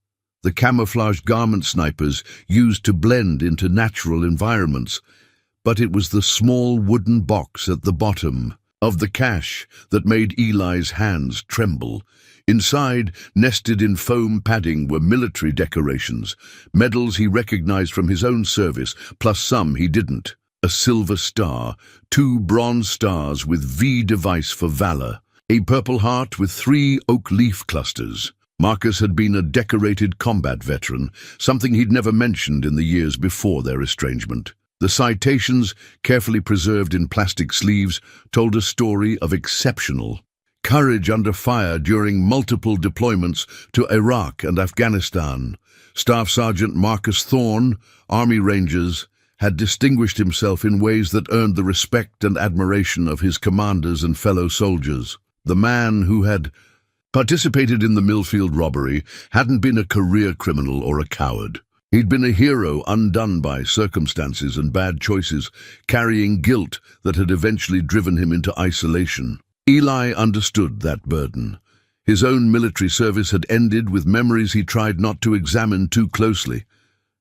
the camouflaged garment snipers used to blend into natural environments. But it was the small wooden box at the bottom of the cache that made Eli's hands tremble. Inside, nested in foam padding, were military decorations, medals he recognized from his own service, plus some he didn't. A silver star, 2 bronze stars with V device for valor, a purple heart with 3 oak leaf clusters. Marcus had been a decorated combat veteran, something he'd never mentioned in the years before their estrangement. The citations, carefully preserved in plastic sleeves, told a story of exceptional courage under fire during multiple deployments to Iraq and Afghanistan. Staff Sergeant Marcus Thorne, Army Rangers, had distinguished himself in ways that earned the respect and admiration of his commanders and fellow soldiers. The man who had participated in the Millfield robbery hadn't been a career criminal or a coward. He'd been a hero undone by circumstances and bad choices, carrying guilt that had eventually driven him into isolation. Eli understood that burden. His own military service had ended with memories he tried not to examine too closely.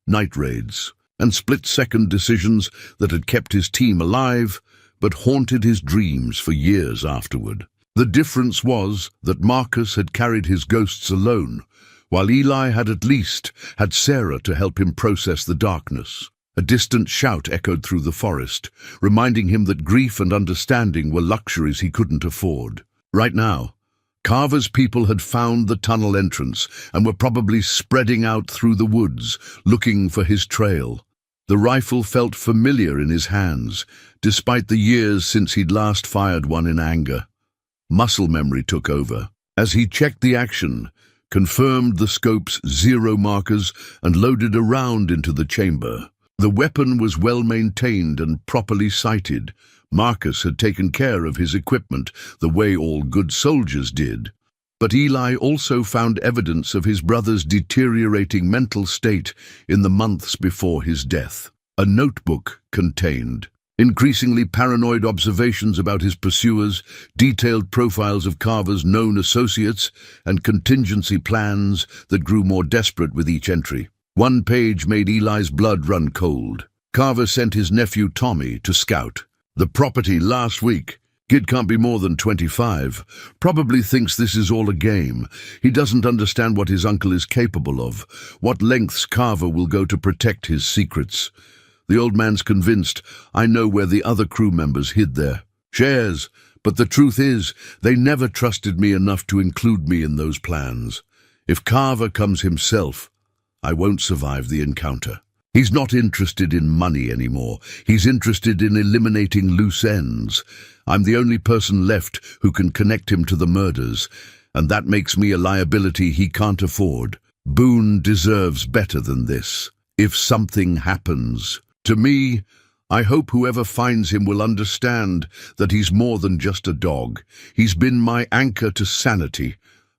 Night raids and split-second decisions that had kept his team alive, but haunted his dreams for years afterward. The difference was that Marcus had carried his ghosts alone, while Eli had at least had Sarah to help him process the darkness. A distant shout echoed through the forest, reminding him that grief and understanding were luxuries he couldn't afford. Right now, Carver's people had found the tunnel entrance and were probably spreading out through the woods, looking for his trail. The rifle felt familiar in his hands, despite the years since he'd last fired one in anger. Muscle memory took over. As he checked the action, confirmed the scope's 0 markers, and loaded a round into the chamber. The weapon was well maintained and properly sighted. Marcus had taken care of his equipment the way all good soldiers did. But Eli also found evidence of his brother's deteriorating mental state in the months before his death. A notebook contained increasingly paranoid observations about his pursuers, detailed profiles of Carver's known associates, and contingency plans that grew more desperate with each entry. One page made Eli's blood run cold. Carver sent his nephew Tommy to scout the property last week. Kid can't be more than 25. Probably thinks this is all a game. He doesn't understand what his uncle is capable of, what lengths Carver will go to protect his secrets. The old man's convinced I know where the other crew members hid their shares, but the truth is they never trusted me enough to include me in those plans. If Carver comes himself, I won't survive the encounter. He's not interested in money anymore. He's interested in eliminating loose ends. I'm the only person left who can connect him to the murders, and that makes me a liability he can't afford. Boone deserves better than this. If something happens to me, I hope whoever finds him will understand that he's more than just a dog. He's been my anchor to sanity,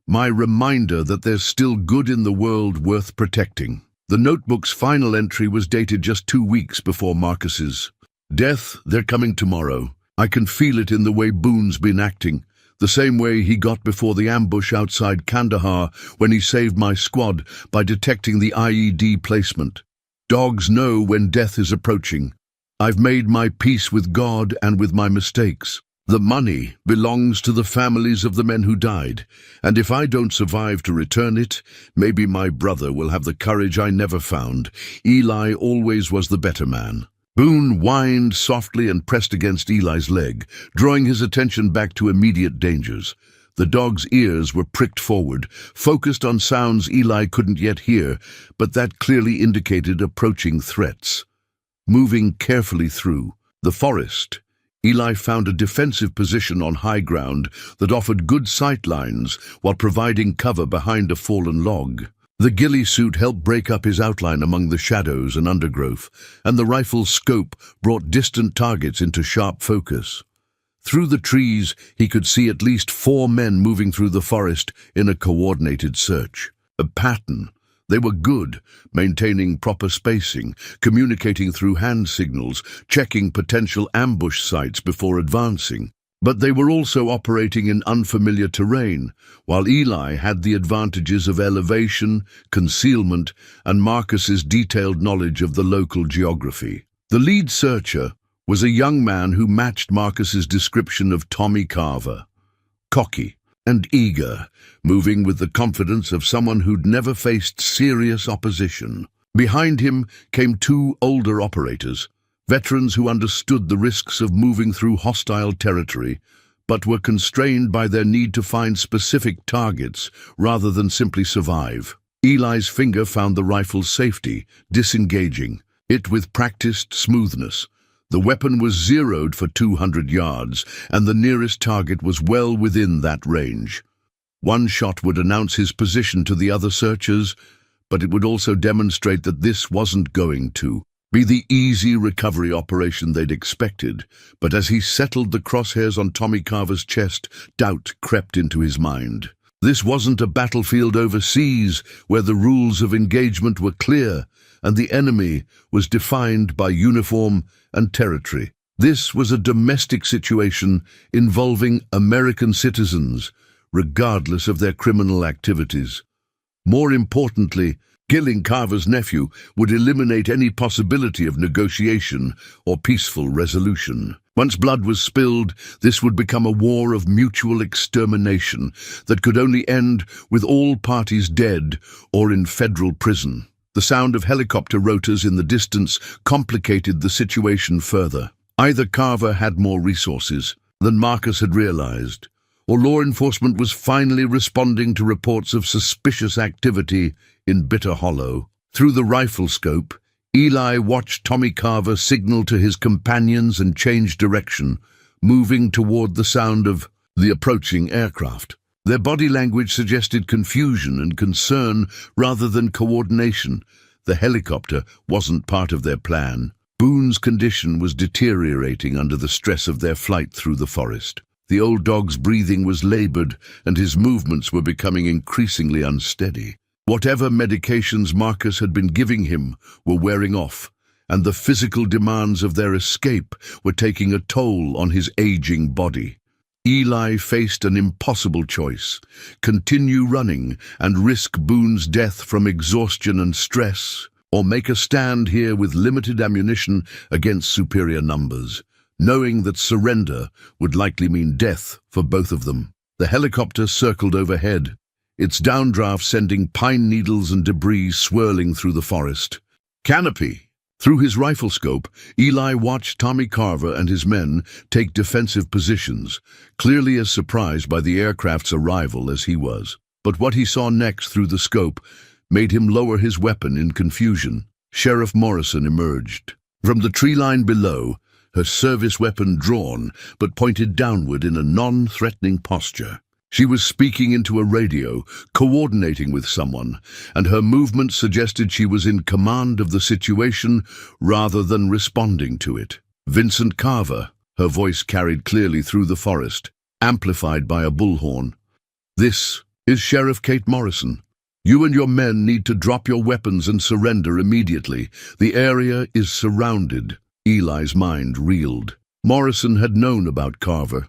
my reminder that there's still good in the world worth protecting. The notebook's final entry was dated just 2 weeks before Marcus's death. They're coming tomorrow. I can feel it in the way Boone's been acting, the same way he got before the ambush outside Kandahar when he saved my squad by detecting the IED placement. Dogs know when death is approaching. I've made my peace with God and with my mistakes. The money belongs to the families of the men who died, and if I don't survive to return it, maybe my brother will have the courage I never found. Eli always was the better man. Boone whined softly and pressed against Eli's leg, drawing his attention back to immediate dangers. The dog's ears were pricked forward, focused on sounds Eli couldn't yet hear, but that clearly indicated approaching threats. Moving carefully through the forest, Eli found a defensive position on high ground that offered good sight lines while providing cover behind a fallen log. The ghillie suit helped break up his outline among the shadows and undergrowth, and the rifle's scope brought distant targets into sharp focus. Through the trees, he could see at least 4 men moving through the forest in a coordinated search. A pattern. They were good, maintaining proper spacing, communicating through hand signals, checking potential ambush sites before advancing. But they were also operating in unfamiliar terrain, while Eli had the advantages of elevation, concealment, and Marcus's detailed knowledge of the local geography. The lead searcher was a young man who matched Marcus's description of Tommy Carver. Cocky and eager, moving with the confidence of someone who'd never faced serious opposition. Behind him came 2 older operators, veterans who understood the risks of moving through hostile territory, but were constrained by their need to find specific targets rather than simply survive. Eli's finger found the rifle's safety, disengaging it with practiced smoothness. The weapon was zeroed for 200 yards, and the nearest target was well within that range. One shot would announce his position to the other searchers, but it would also demonstrate that this wasn't going to be the easy recovery operation they'd expected. But as he settled the crosshairs on Tommy Carver's chest, doubt crept into his mind. This wasn't a battlefield overseas where the rules of engagement were clear and the enemy was defined by uniform and territory. This was a domestic situation involving American citizens, regardless of their criminal activities. More importantly, killing Carver's nephew would eliminate any possibility of negotiation or peaceful resolution. Once blood was spilled, this would become a war of mutual extermination that could only end with all parties dead or in federal prison. The sound of helicopter rotors in the distance complicated the situation further. Either Carver had more resources than Marcus had realized, or law enforcement was finally responding to reports of suspicious activity in Bitter Hollow. Through the rifle scope, Eli watched Tommy Carver signal to his companions and change direction, moving toward the sound of the approaching aircraft. Their body language suggested confusion and concern rather than coordination. The helicopter wasn't part of their plan. Boone's condition was deteriorating under the stress of their flight through the forest. The old dog's breathing was labored, and his movements were becoming increasingly unsteady. Whatever medications Marcus had been giving him were wearing off, and the physical demands of their escape were taking a toll on his aging body. Eli faced an impossible choice: continue running and risk Boone's death from exhaustion and stress, or make a stand here with limited ammunition against superior numbers, knowing that surrender would likely mean death for both of them. The helicopter circled overhead, its downdraft sending pine needles and debris swirling through the forest. Canopy! Through his rifle scope, Eli watched Tommy Carver and his men take defensive positions, clearly as surprised by the aircraft's arrival as he was. But what he saw next through the scope made him lower his weapon in confusion. Sheriff Morrison emerged. From the tree line below, her service weapon drawn, but pointed downward in a non-threatening posture. She was speaking into a radio, coordinating with someone, and her movement suggested she was in command of the situation rather than responding to it. Vincent Carver, her voice carried clearly through the forest, amplified by a bullhorn. "This is Sheriff Kate Morrison. You and your men need to drop your weapons and surrender immediately. The area is surrounded." Eli's mind reeled. Morrison had known about Carver,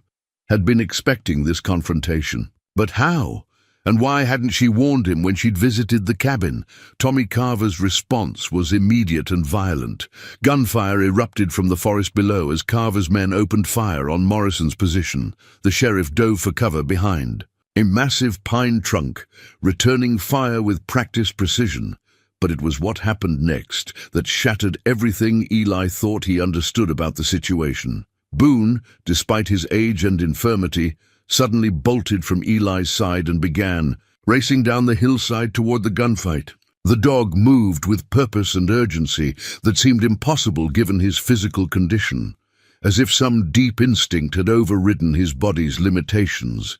had been expecting this confrontation. But how? And why hadn't she warned him when she'd visited the cabin? Tommy Carver's response was immediate and violent. Gunfire erupted from the forest below as Carver's men opened fire on Morrison's position. The sheriff dove for cover behind a massive pine trunk, returning fire with practiced precision. But it was what happened next that shattered everything Eli thought he understood about the situation. Boone, despite his age and infirmity, suddenly bolted from Eli's side and began racing down the hillside toward the gunfight. The dog moved with purpose and urgency that seemed impossible given his physical condition, as if some deep instinct had overridden his body's limitations.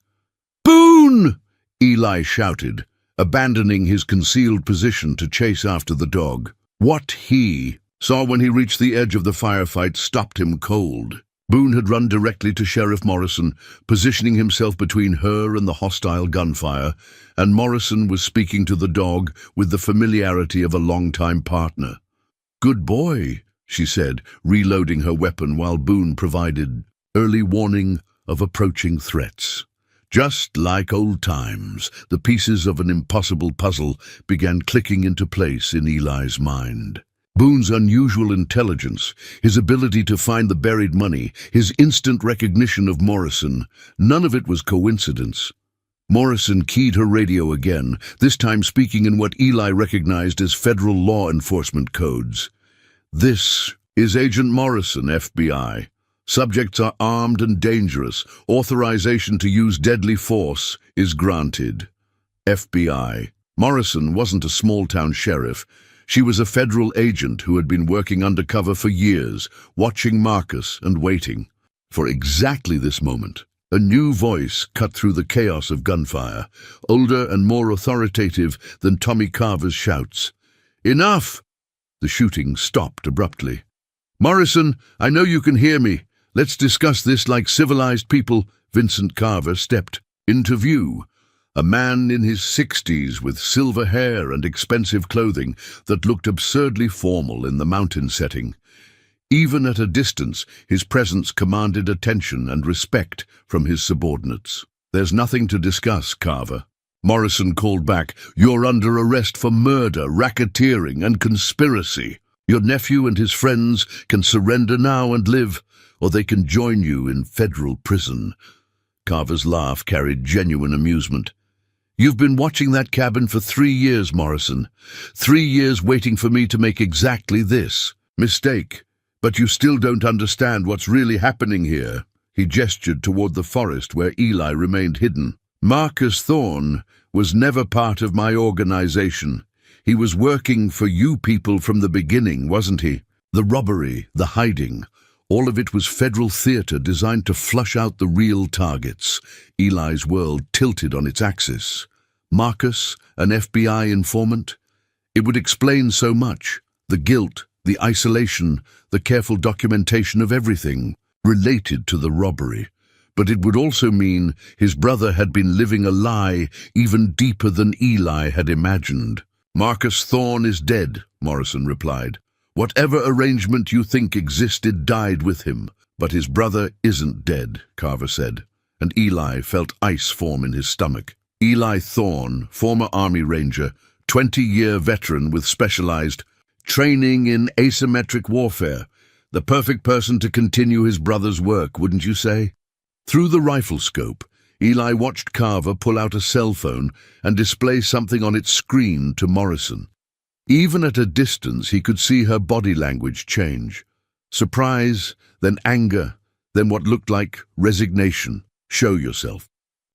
"Boone!" Eli shouted, abandoning his concealed position to chase after the dog. What he saw when he reached the edge of the firefight stopped him cold. Boone had run directly to Sheriff Morrison, positioning himself between her and the hostile gunfire, and Morrison was speaking to the dog with the familiarity of a long-time partner. "Good boy," she said, reloading her weapon while Boone provided early warning of approaching threats. Just like old times, the pieces of an impossible puzzle began clicking into place in Eli's mind. Boone's unusual intelligence, his ability to find the buried money, his instant recognition of Morrison, none of it was coincidence. Morrison keyed her radio again, this time speaking in what Eli recognized as federal law enforcement codes. "This is Agent Morrison, FBI. Subjects are armed and dangerous. Authorization to use deadly force is granted. FBI." Morrison wasn't a small-town sheriff. She was a federal agent who had been working undercover for years, watching Marcus and waiting. For exactly this moment, a new voice cut through the chaos of gunfire, older and more authoritative than Tommy Carver's shouts. "Enough!" The shooting stopped abruptly. "Morrison, I know you can hear me. Let's discuss this like civilized people." Vincent Carver stepped into view. A man in his 60s with silver hair and expensive clothing that looked absurdly formal in the mountain setting. Even at a distance, his presence commanded attention and respect from his subordinates. "There's nothing to discuss, Carver." Morrison called back. "You're under arrest for murder, racketeering, and conspiracy. Your nephew and his friends can surrender now and live, or they can join you in federal prison." Carver's laugh carried genuine amusement. "You've been watching that cabin for 3 years, Morrison. 3 years waiting for me to make exactly this mistake. But you still don't understand what's really happening here." He gestured toward the forest where Eli remained hidden. "Marcus Thorne was never part of my organization. He was working for you people from the beginning, wasn't he? The robbery, the hiding, all of it was federal theater designed to flush out the real targets." Eli's world tilted on its axis. Marcus, an FBI informant? It would explain so much. The guilt, the isolation, the careful documentation of everything related to the robbery. But it would also mean his brother had been living a lie even deeper than Eli had imagined. "Marcus Thorne is dead," Morrison replied. "Whatever arrangement you think existed died with him. But his brother isn't dead," Carver said, and Eli felt ice form in his stomach. Eli Thorne, former Army Ranger, 20-year veteran with specialized training in asymmetric warfare. The perfect person to continue his brother's work, wouldn't you say? Through the rifle scope, Eli watched Carver pull out a cell phone and display something on its screen to Morrison. Even at a distance, he could see her body language change. Surprise, then anger, then what looked like resignation. "Show yourself."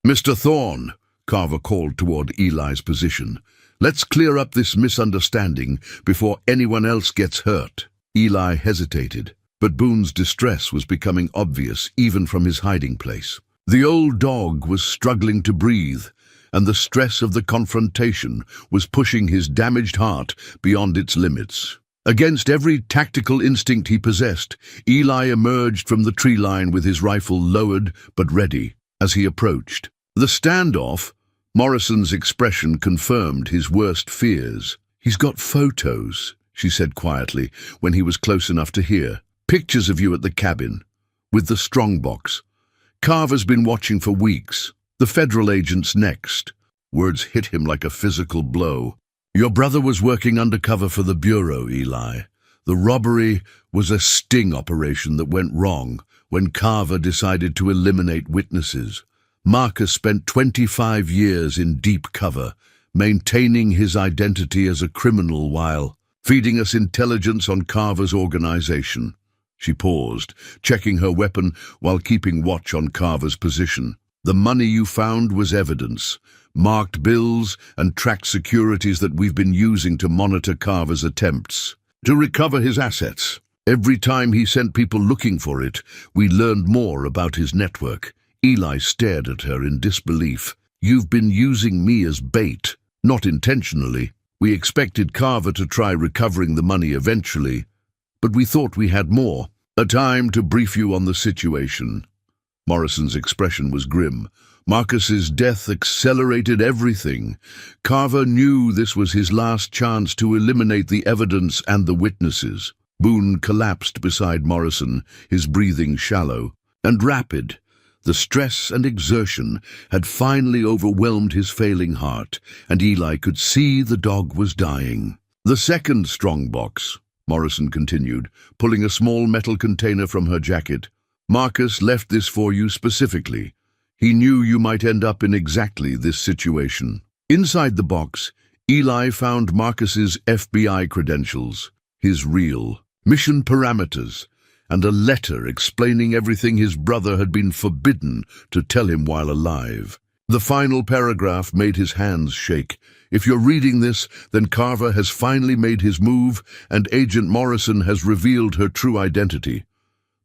"Mr. Thorne," Carver called toward Eli's position. "Let's clear up this misunderstanding before anyone else gets hurt." Eli hesitated, but Boone's distress was becoming obvious even from his hiding place. The old dog was struggling to breathe, and the stress of the confrontation was pushing his damaged heart beyond its limits. Against every tactical instinct he possessed, Eli emerged from the tree line with his rifle lowered but ready. As he approached the standoff, Morrison's expression confirmed his worst fears. "He's got photos," she said quietly when he was close enough to hear. "Pictures of you at the cabin, with the strongbox. Carver's been watching for weeks. The federal agent's next." Words hit him like a physical blow. "Your brother was working undercover for the Bureau, Eli. The robbery was a sting operation that went wrong when Carver decided to eliminate witnesses. Marcus spent 25 years in deep cover, maintaining his identity as a criminal while feeding us intelligence on Carver's organization." She paused, checking her weapon while keeping watch on Carver's position. "The money you found was evidence, marked bills and tracked securities that we've been using to monitor Carver's attempts to recover his assets. Every time he sent people looking for it, we learned more about his network." Eli stared at her in disbelief. "You've been using me as bait." "Not intentionally. We expected Carver to try recovering the money eventually, but we thought we had more." "A time to brief you on the situation." Morrison's expression was grim. Marcus's death accelerated everything. Carver knew this was his last chance to eliminate the evidence and the witnesses. Boone collapsed beside Morrison, his breathing shallow and rapid. The stress and exertion had finally overwhelmed his failing heart, and Eli could see the dog was dying. "The second strongbox," Morrison continued, pulling a small metal container from her jacket. "Marcus left this for you specifically. He knew you might end up in exactly this situation." Inside the box, Eli found Marcus's FBI credentials, his real mission parameters, and a letter explaining everything his brother had been forbidden to tell him while alive. The final paragraph made his hands shake. "If you're reading this, then Carver has finally made his move, and Agent Morrison has revealed her true identity.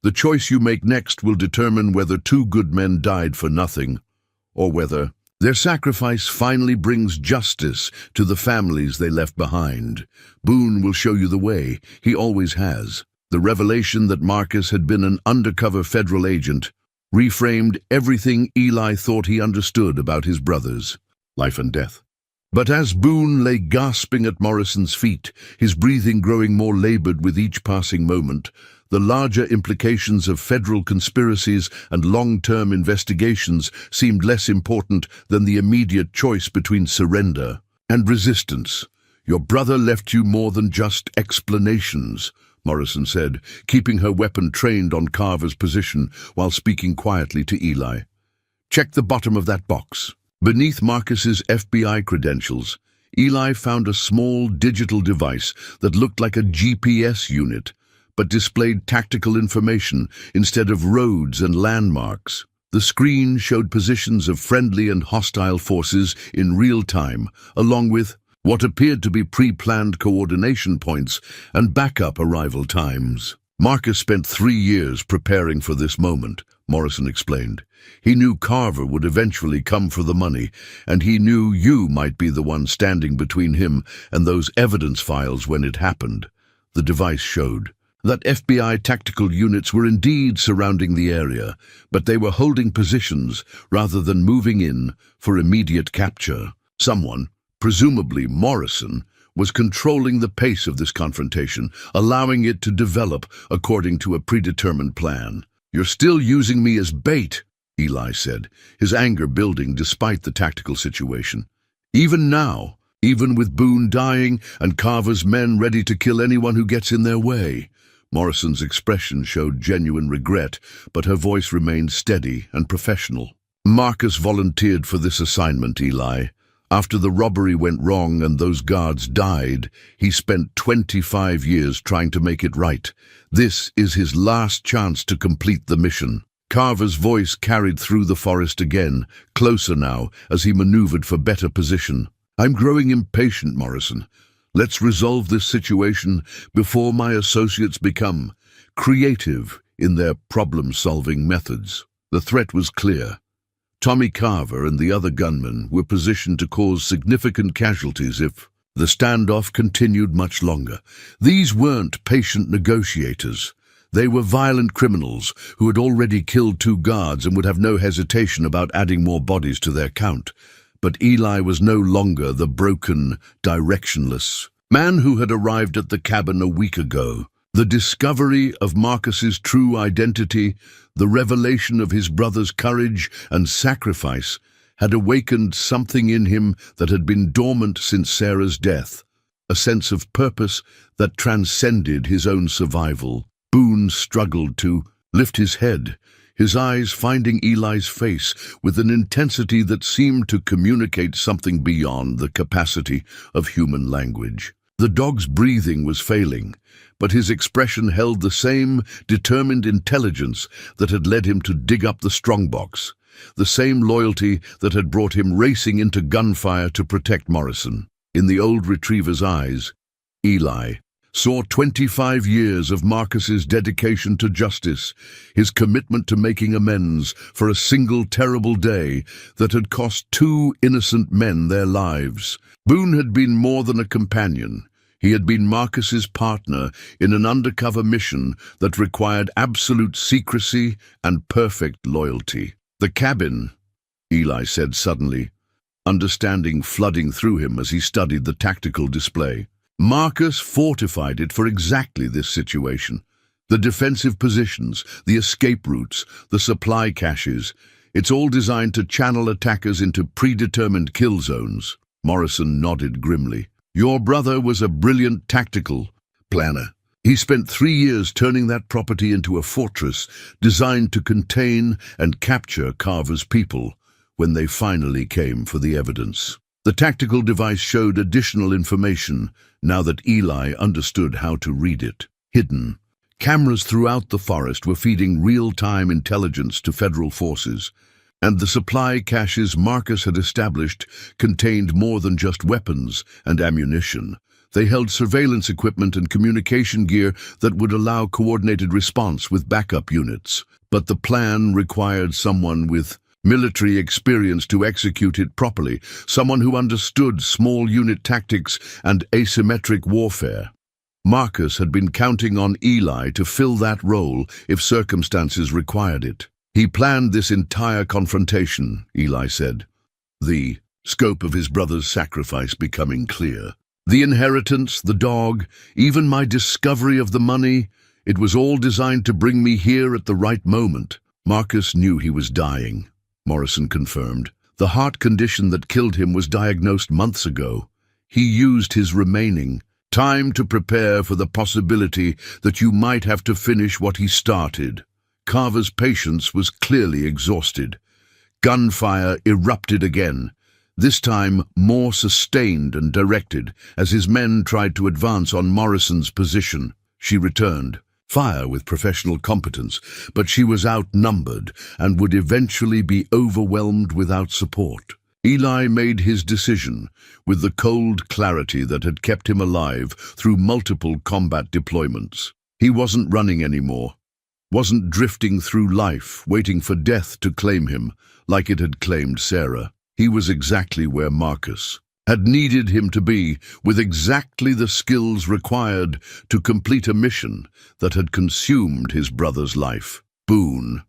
The choice you make next will determine whether two good men died for nothing, or whether their sacrifice finally brings justice to the families they left behind. Boone will show you the way. He always has." The revelation that Marcus had been an undercover federal agent reframed everything Eli thought he understood about his brothers, life and death. But as Boone lay gasping at Morrison's feet, his breathing growing more labored with each passing moment, the larger implications of federal conspiracies and long-term investigations seemed less important than the immediate choice between surrender and resistance. "Your brother left you more than just explanations," Morrison said, keeping her weapon trained on Carver's position while speaking quietly to Eli. "Check the bottom of that box." Beneath Marcus's FBI credentials, Eli found a small digital device that looked like a GPS unit, but displayed tactical information instead of roads and landmarks. The screen showed positions of friendly and hostile forces in real time, along with what appeared to be pre-planned coordination points and backup arrival times. "Marcus spent 3 years preparing for this moment," Morrison explained. "He knew Carver would eventually come for the money, and he knew you might be the one standing between him and those evidence files when it happened." The device showed that FBI tactical units were indeed surrounding the area, but they were holding positions rather than moving in for immediate capture. Someone, presumably Morrison, was controlling the pace of this confrontation, allowing it to develop according to a predetermined plan. "You're still using me as bait," Eli said, his anger building despite the tactical situation. "Even now, even with Boone dying and Carver's men ready to kill anyone who gets in their way." Morrison's expression showed genuine regret, but her voice remained steady and professional. "Marcus volunteered for this assignment, Eli. After the robbery went wrong and those guards died, he spent 25 years trying to make it right. This is his last chance to complete the mission." Carver's voice carried through the forest again, closer now as he maneuvered for better position. "I'm growing impatient, Morrison. Let's resolve this situation before my associates become creative in their problem-solving methods." The threat was clear. Tommy Carver and the other gunmen were positioned to cause significant casualties if the standoff continued much longer. These weren't patient negotiators. They were violent criminals who had already killed 2 guards and would have no hesitation about adding more bodies to their count. But Eli was no longer the broken, directionless man who had arrived at the cabin a week ago. The discovery of Marcus's true identity, the revelation of his brother's courage and sacrifice, had awakened something in him that had been dormant since Sarah's death, a sense of purpose that transcended his own survival. Boone struggled to lift his head, his eyes finding Eli's face with an intensity that seemed to communicate something beyond the capacity of human language. The dog's breathing was failing, but his expression held the same determined intelligence that had led him to dig up the strongbox, the same loyalty that had brought him racing into gunfire to protect Morrison. In the old retriever's eyes, Eli saw 25 years of Marcus's dedication to justice, his commitment to making amends for a single terrible day that had cost 2 innocent men their lives. Boone had been more than a companion. He had been Marcus's partner in an undercover mission that required absolute secrecy and perfect loyalty. "The cabin," Eli said suddenly, understanding flooding through him as he studied the tactical display. Marcus fortified it for exactly this situation. The defensive positions, the escape routes, the supply caches, it's all designed to channel attackers into predetermined kill zones. Morrison nodded grimly. "Your brother was a brilliant tactical planner. He spent 3 years turning that property into a fortress designed to contain and capture Carver's people when they finally came for the evidence." The tactical device showed additional information now that Eli understood how to read it. Hidden. Cameras throughout the forest were feeding real-time intelligence to federal forces, and the supply caches Marcus had established contained more than just weapons and ammunition. They held surveillance equipment and communication gear that would allow coordinated response with backup units. But the plan required someone with military experience to execute it properly, someone who understood small unit tactics and asymmetric warfare. Marcus had been counting on Eli to fill that role if circumstances required it. "He planned this entire confrontation," Eli said, the scope of his brother's sacrifice becoming clear. "The inheritance, the dog, even my discovery of the money, it was all designed to bring me here at the right moment." Marcus knew he was dying, Morrison confirmed. The heart condition that killed him was diagnosed months ago. He used his remaining time to prepare for the possibility that you might have to finish what he started. Carver's patience was clearly exhausted. Gunfire erupted again, this time more sustained and directed, as his men tried to advance on Morrison's position. She returned fire with professional competence, but she was outnumbered and would eventually be overwhelmed without support. Eli made his decision with the cold clarity that had kept him alive through multiple combat deployments. He wasn't running anymore, wasn't drifting through life, waiting for death to claim him like it had claimed Sarah. He was exactly where Marcus had needed him to be, with exactly the skills required to complete a mission that had consumed his brother's life. "Boone,"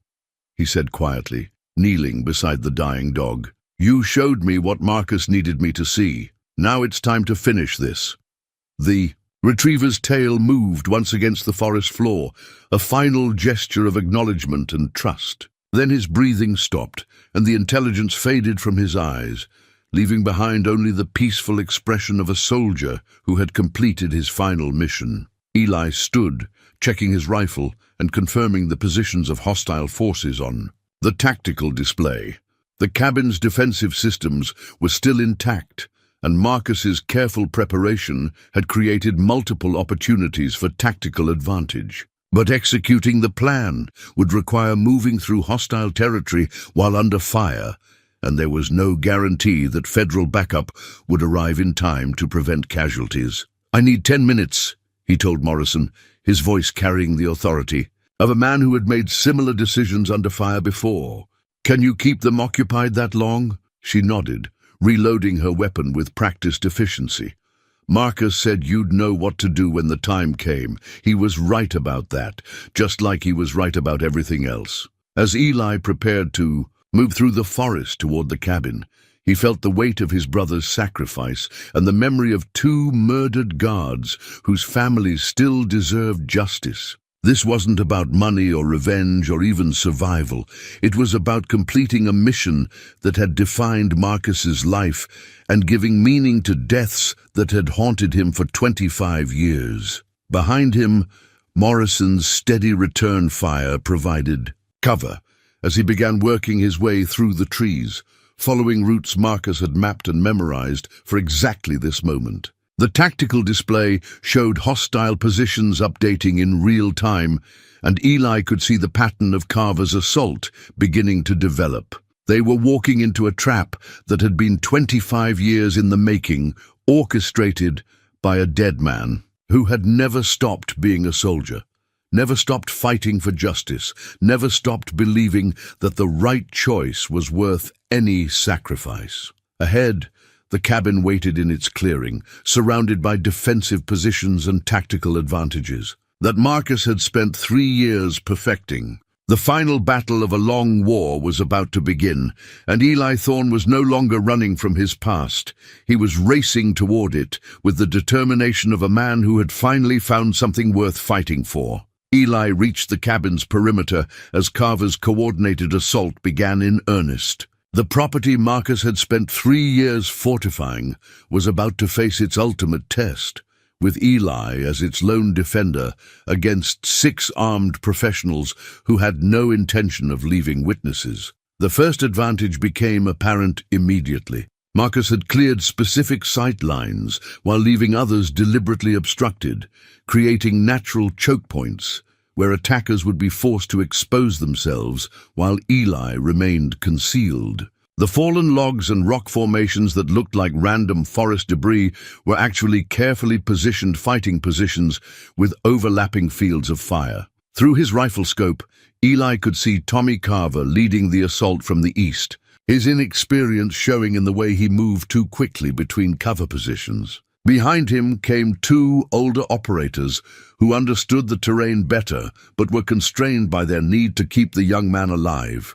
he said quietly, kneeling beside the dying dog. "You showed me what Marcus needed me to see. Now it's time to finish this." The retriever's tail moved once against the forest floor, a final gesture of acknowledgement and trust. Then his breathing stopped, and the intelligence faded from his eyes, leaving behind only the peaceful expression of a soldier who had completed his final mission. Eli stood, checking his rifle and confirming the positions of hostile forces on the tactical display. The cabin's defensive systems were still intact, and Marcus's careful preparation had created multiple opportunities for tactical advantage. But executing the plan would require moving through hostile territory while under fire, and there was no guarantee that federal backup would arrive in time to prevent casualties. "I need 10 minutes, he told Morrison, his voice carrying the authority of a man who had made similar decisions under fire before. "Can you keep them occupied that long?" She nodded, reloading her weapon with practiced efficiency. "Marcus said you'd know what to do when the time came. He was right about that, just like he was right about everything else." As Eli prepared to move through the forest toward the cabin, he felt the weight of his brother's sacrifice and the memory of 2 murdered guards whose families still deserved justice. This wasn't about money or revenge or even survival. It was about completing a mission that had defined Marcus's life and giving meaning to deaths that had haunted him for 25 years. Behind him, Morrison's steady return fire provided cover as he began working his way through the trees, following routes Marcus had mapped and memorized for exactly this moment. The tactical display showed hostile positions updating in real time, and Eli could see the pattern of Carver's assault beginning to develop. They were walking into a trap that had been 25 years in the making, orchestrated by a dead man who had never stopped being a soldier, never stopped fighting for justice, never stopped believing that the right choice was worth any sacrifice. Ahead, The cabin waited in its clearing, surrounded by defensive positions and tactical advantages that Marcus had spent 3 years perfecting. The final battle of a long war was about to begin, and Eli Thorne was no longer running from his past. He was racing toward it with the determination of a man who had finally found something worth fighting for. Eli reached the cabin's perimeter as Carver's coordinated assault began in earnest. The property Marcus had spent 3 years fortifying was about to face its ultimate test, with Eli as its lone defender against 6 armed professionals who had no intention of leaving witnesses. The first advantage became apparent immediately. Marcus had cleared specific sight lines while leaving others deliberately obstructed, creating natural choke points where attackers would be forced to expose themselves while Eli remained concealed. The fallen logs and rock formations that looked like random forest debris were actually carefully positioned fighting positions with overlapping fields of fire. Through his rifle scope, Eli could see Tommy Carver leading the assault from the east, his inexperience showing in the way he moved too quickly between cover positions. Behind him came 2 older operators who understood the terrain better but were constrained by their need to keep the young man alive.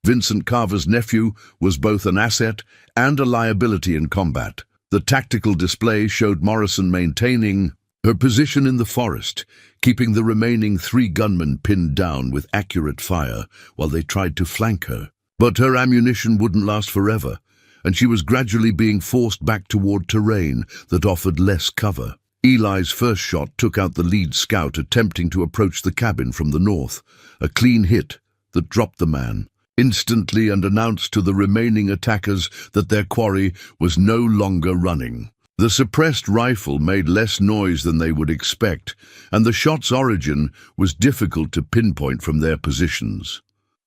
Vincent Carver's nephew was both an asset and a liability in combat. The tactical display showed Morrison maintaining her position in the forest, keeping the remaining 3 gunmen pinned down with accurate fire while they tried to flank her. But her ammunition wouldn't last forever, and she was gradually being forced back toward terrain that offered less cover. Eli's first shot took out the lead scout attempting to approach the cabin from the north, a clean hit that dropped the man instantly and announced to the remaining attackers that their quarry was no longer running. The suppressed rifle made less noise than they would expect, and the shot's origin was difficult to pinpoint from their positions.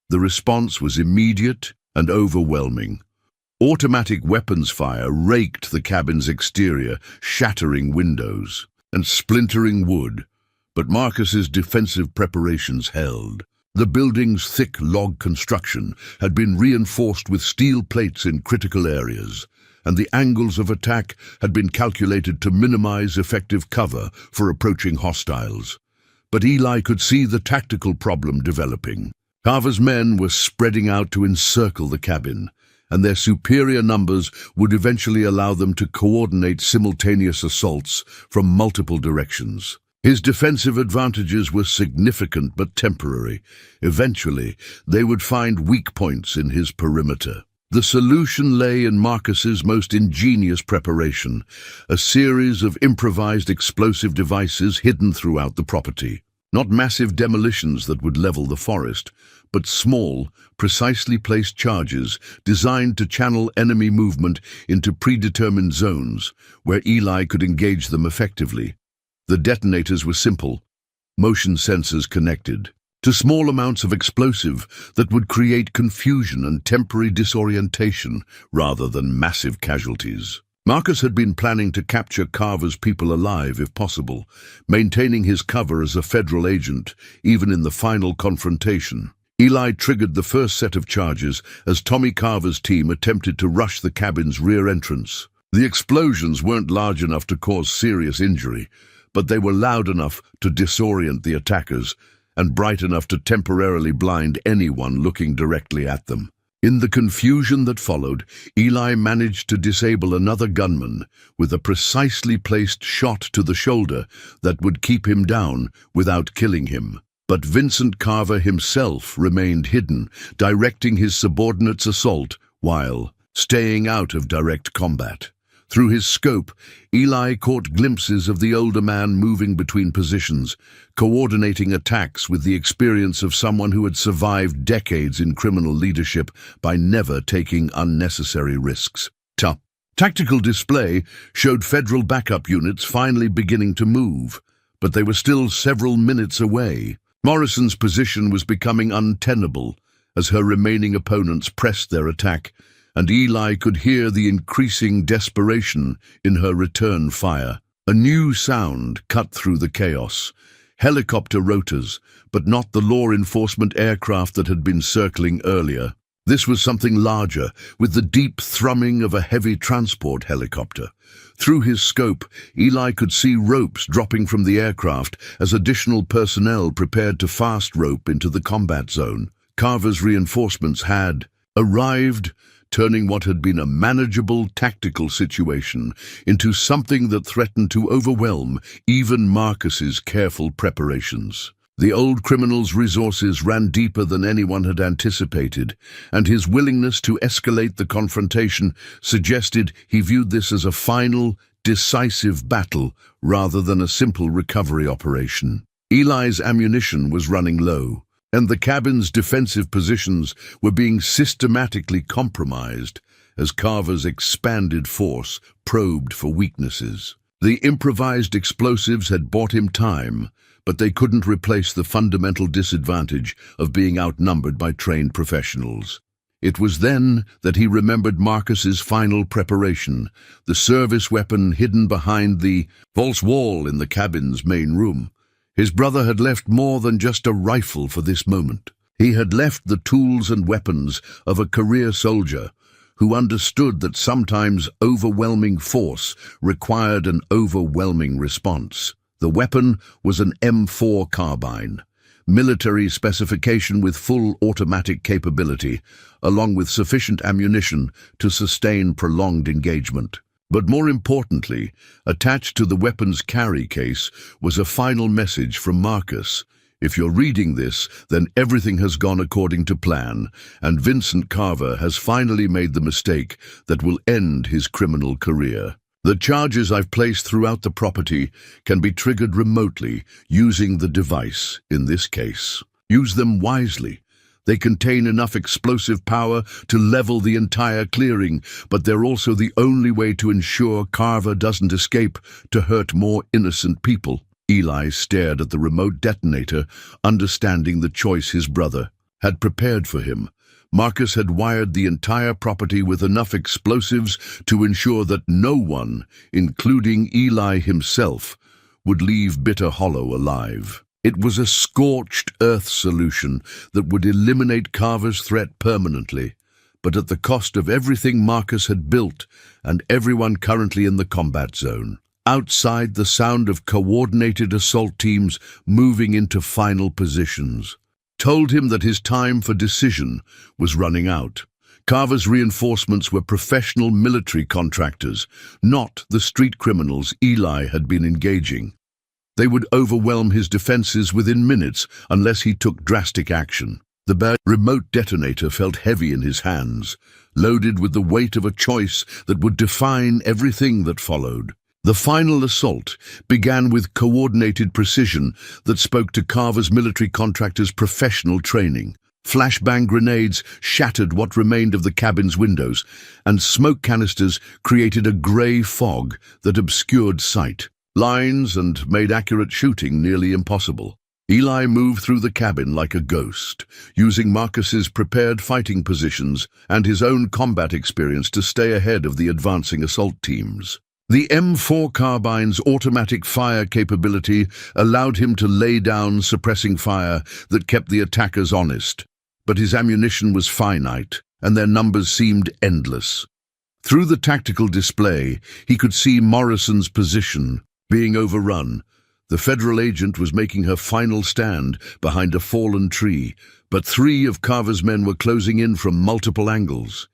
The response was immediate and overwhelming. Automatic weapons fire raked the cabin's exterior, shattering windows and splintering wood, but Marcus's defensive preparations held. The building's thick log construction had been reinforced with steel plates in critical areas, and the angles of attack had been calculated to minimize effective cover for approaching hostiles. But Eli could see the tactical problem developing. Carver's men were spreading out to encircle the cabin, and their superior numbers would eventually allow them to coordinate simultaneous assaults from multiple directions. His defensive advantages were significant but temporary. Eventually, they would find weak points in his perimeter. The solution lay in Marcus's most ingenious preparation, a series of improvised explosive devices hidden throughout the property. Not massive demolitions that would level the forest, but small, precisely placed charges designed to channel enemy movement into predetermined zones where Eli could engage them effectively. The detonators were simple, motion sensors connected to small amounts of explosive that would create confusion and temporary disorientation rather than massive casualties. Marcus had been planning to capture Carver's people alive if possible, maintaining his cover as a federal agent even in the final confrontation. Eli triggered the first set of charges as Tommy Carver's team attempted to rush the cabin's rear entrance. The explosions weren't large enough to cause serious injury, but they were loud enough to disorient the attackers and bright enough to temporarily blind anyone looking directly at them. In the confusion that followed, Eli managed to disable another gunman with a precisely placed shot to the shoulder that would keep him down without killing him. But Vincent Carver himself remained hidden, directing his subordinates' assault while staying out of direct combat. Through his scope, Eli caught glimpses of the older man moving between positions, coordinating attacks with the experience of someone who had survived decades in criminal leadership by never taking unnecessary risks. Tactical display showed federal backup units finally beginning to move, but they were still several minutes away. Morrison's position was becoming untenable as her remaining opponents pressed their attack, and Eli could hear the increasing desperation in her return fire. A new sound cut through the chaos. Helicopter rotors, but not the law enforcement aircraft that had been circling earlier. This was something larger, with the deep thrumming of a heavy transport helicopter. Through his scope, Eli could see ropes dropping from the aircraft as additional personnel prepared to fast rope into the combat zone. Carver's reinforcements had arrived, turning what had been a manageable tactical situation into something that threatened to overwhelm even Marcus's careful preparations. The old criminal's resources ran deeper than anyone had anticipated, and his willingness to escalate the confrontation suggested he viewed this as a final, decisive battle rather than a simple recovery operation. Eli's ammunition was running low, and the cabin's defensive positions were being systematically compromised as Carver's expanded force probed for weaknesses. The improvised explosives had bought him time, but they couldn't replace the fundamental disadvantage of being outnumbered by trained professionals. It was then that he remembered Marcus's final preparation, the service weapon hidden behind the false wall in the cabin's main room. His brother had left more than just a rifle for this moment. He had left the tools and weapons of a career soldier who understood that sometimes overwhelming force required an overwhelming response. The weapon was an M4 carbine, military specification with full automatic capability, along with sufficient ammunition to sustain prolonged engagement. But more importantly, attached to the weapon's carry case was a final message from Marcus. If you're reading this, then everything has gone according to plan, and Vincent Carver has finally made the mistake that will end his criminal career. The charges I've placed throughout the property can be triggered remotely using the device, in this case. Use them wisely. They contain enough explosive power to level the entire clearing, but they're also the only way to ensure Carver doesn't escape to hurt more innocent people. Eli stared at the remote detonator, understanding the choice his brother had prepared for him. Marcus had wired the entire property with enough explosives to ensure that no one, including Eli himself, would leave Bitter Hollow alive. It was a scorched earth solution that would eliminate Carver's threat permanently, but at the cost of everything Marcus had built and everyone currently in the combat zone. Outside, the sound of coordinated assault teams moving into final positions told him that his time for decision was running out. Carver's reinforcements were professional military contractors, not the street criminals Eli had been engaging. They would overwhelm his defenses within minutes unless he took drastic action. The remote detonator felt heavy in his hands, loaded with the weight of a choice that would define everything that followed. The final assault began with coordinated precision that spoke to Carver's military contractor's professional training. Flashbang grenades shattered what remained of the cabin's windows, and smoke canisters created a grey fog that obscured sight lines and made accurate shooting nearly impossible. Eli moved through the cabin like a ghost, using Marcus's prepared fighting positions and his own combat experience to stay ahead of the advancing assault teams. The M4 carbine's automatic fire capability allowed him to lay down suppressing fire that kept the attackers honest, but his ammunition was finite, and their numbers seemed endless. Through the tactical display, he could see Morrison's position being overrun. The federal agent was making her final stand behind a fallen tree, but 3 of Carver's men were closing in from multiple angles.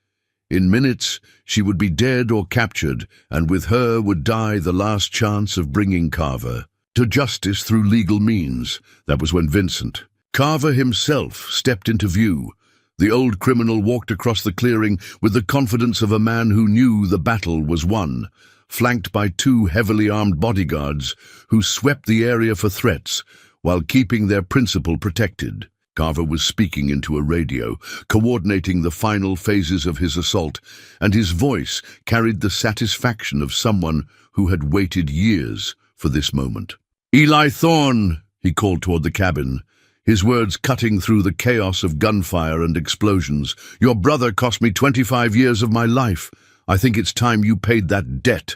In minutes, she would be dead or captured, and with her would die the last chance of bringing Carver to justice through legal means. That was when Vincent Carver himself stepped into view. The old criminal walked across the clearing with the confidence of a man who knew the battle was won, flanked by 2 heavily armed bodyguards who swept the area for threats while keeping their principal protected. Carver was speaking into a radio, coordinating the final phases of his assault, and his voice carried the satisfaction of someone who had waited years for this moment. "Eli Thorne," he called toward the cabin, his words cutting through the chaos of gunfire and explosions. "Your brother cost me 25 years of my life. I think it's time you paid that debt."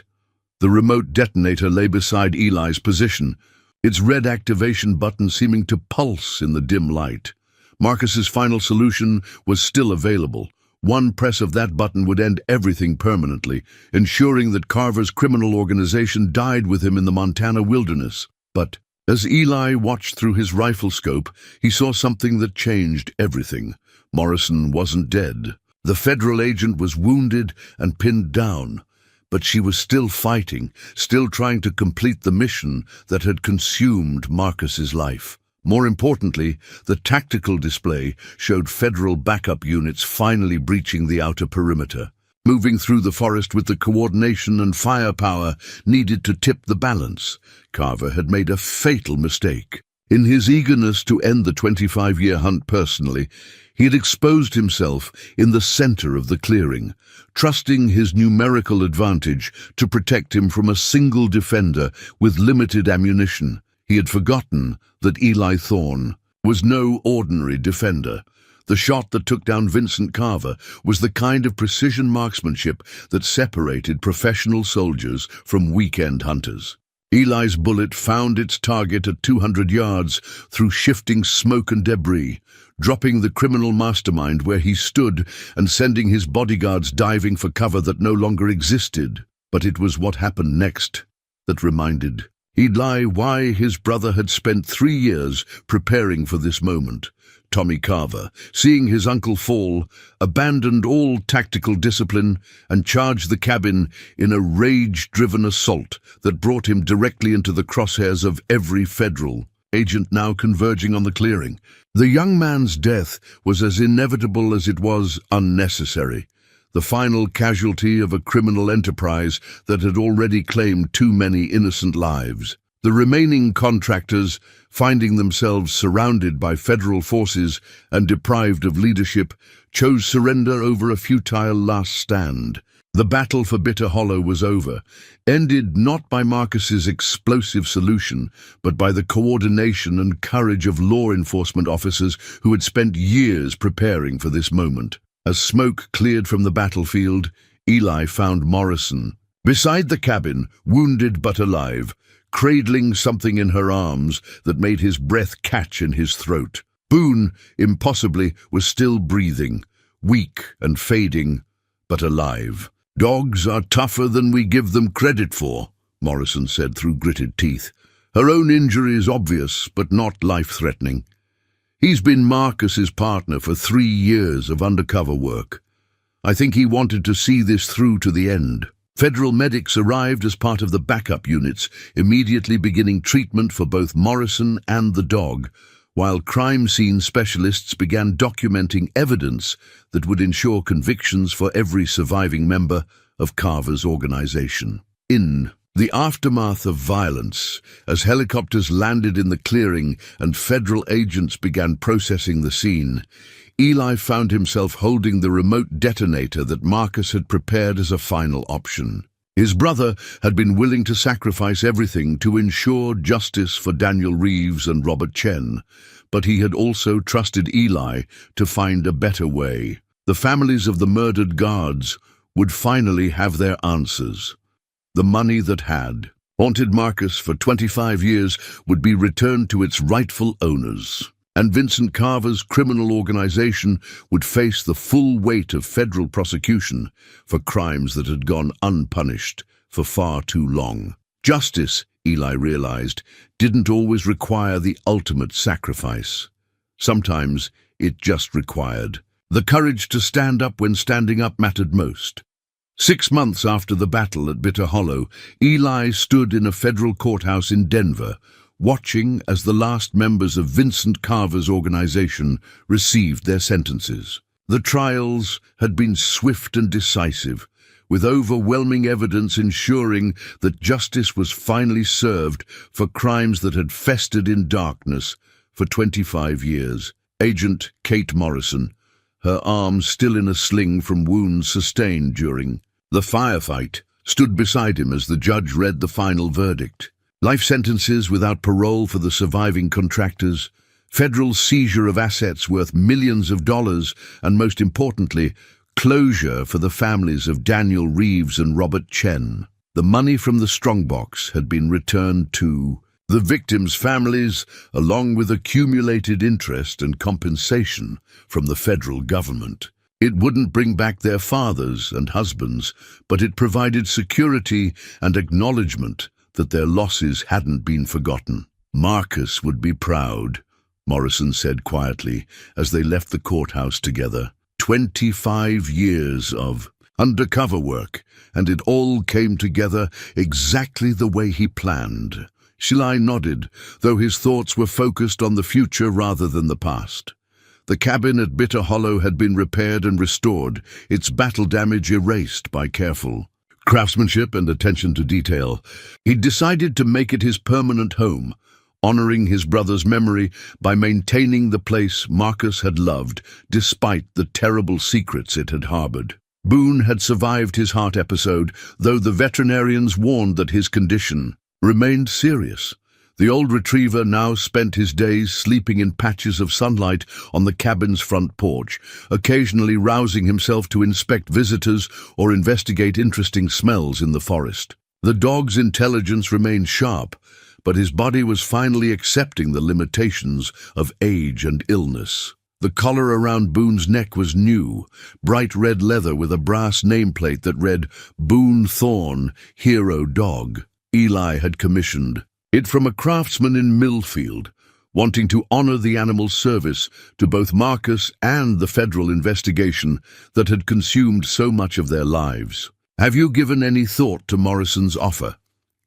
The remote detonator lay beside Eli's position, its red activation button seeming to pulse in the dim light. Marcus's final solution was still available. One press of that button would end everything permanently, ensuring that Carver's criminal organization died with him in the Montana wilderness. But as Eli watched through his rifle scope, he saw something that changed everything. Morrison wasn't dead. The federal agent was wounded and pinned down, but she was still fighting, still trying to complete the mission that had consumed Marcus's life. More importantly, the tactical display showed federal backup units finally breaching the outer perimeter, moving through the forest with the coordination and firepower needed to tip the balance. Carver had made a fatal mistake. In his eagerness to end the 25-year hunt personally, he had exposed himself in the center of the clearing, trusting his numerical advantage to protect him from a single defender with limited ammunition. He had forgotten that Eli Thorne was no ordinary defender. The shot that took down Vincent Carver was the kind of precision marksmanship that separated professional soldiers from weekend hunters. Eli's bullet found its target at 200 yards through shifting smoke and debris, dropping the criminal mastermind where he stood and sending his bodyguards diving for cover that no longer existed. But it was what happened next that reminded Eli why his brother had spent 3 years preparing for this moment. Tommy Carver, seeing his uncle fall, abandoned all tactical discipline and charged the cabin in a rage-driven assault that brought him directly into the crosshairs of every federal agent now converging on the clearing. The young man's death was as inevitable as it was unnecessary, the final casualty of a criminal enterprise that had already claimed too many innocent lives. The remaining contractors, finding themselves surrounded by federal forces and deprived of leadership, chose surrender over a futile last stand. The battle for Bitter Hollow was over, ended not by Marcus's explosive solution, but by the coordination and courage of law enforcement officers who had spent years preparing for this moment. As smoke cleared from the battlefield, Eli found Morrison beside the cabin, wounded but alive, cradling something in her arms that made his breath catch in his throat. Boone, impossibly, was still breathing, weak and fading, but alive. "Dogs are tougher than we give them credit for," Morrison said through gritted teeth. Her own injury is obvious, but not life-threatening. He's been Marcus's partner for 3 years of undercover work. I think he wanted to see this through to the end. Federal medics arrived as part of the backup units, immediately beginning treatment for both Morrison and the dog, while crime scene specialists began documenting evidence that would ensure convictions for every surviving member of Carver's organization. In the aftermath of violence, as helicopters landed in the clearing and federal agents began processing the scene, Eli found himself holding the remote detonator that Marcus had prepared as a final option. His brother had been willing to sacrifice everything to ensure justice for Daniel Reeves and Robert Chen, but he had also trusted Eli to find a better way. The families of the murdered guards would finally have their answers. The money that had haunted Marcus for 25 years would be returned to its rightful owners, and Vincent Carver's criminal organization would face the full weight of federal prosecution for crimes that had gone unpunished for far too long. Justice, Eli realized, didn't always require the ultimate sacrifice. Sometimes it just required the courage to stand up when standing up mattered most. 6 months after the battle at Bitter Hollow, Eli stood in a federal courthouse in Denver, watching as the last members of Vincent Carver's organization received their sentences. The trials had been swift and decisive, with overwhelming evidence ensuring that justice was finally served for crimes that had festered in darkness for 25 years. Agent Kate Morrison, her arm still in a sling from wounds sustained during the firefight, stood beside him as the judge read the final verdict. Life sentences without parole for the surviving contractors, federal seizure of assets worth millions of dollars, and most importantly, closure for the families of Daniel Reeves and Robert Chen. The money from the strongbox had been returned to The victims' families, along with accumulated interest and compensation from the federal government. It wouldn't bring back their fathers and husbands, but it provided security and acknowledgement that their losses hadn't been forgotten. Marcus would be proud, Morrison said quietly as they left the courthouse together. 25 years of undercover work, and it all came together exactly the way he planned. Eli nodded, though his thoughts were focused on the future rather than the past. The cabin at Bitter Hollow had been repaired and restored, its battle damage erased by careful craftsmanship and attention to detail. He'd decided to make it his permanent home, honoring his brother's memory by maintaining the place Marcus had loved despite the terrible secrets it had harbored. Boone had survived his heart episode, though the veterinarians warned that his condition remained serious. The old retriever now spent his days sleeping in patches of sunlight on the cabin's front porch, occasionally rousing himself to inspect visitors or investigate interesting smells in the forest. The dog's intelligence remained sharp, but his body was finally accepting the limitations of age and illness. The collar around Boone's neck was new, bright red leather with a brass nameplate that read Boone Thorne, Hero Dog. Eli had commissioned it from a craftsman in Millfield, wanting to honor the animal's service to both Marcus and the federal investigation that had consumed so much of their lives. "Have you given any thought to Morrison's offer?"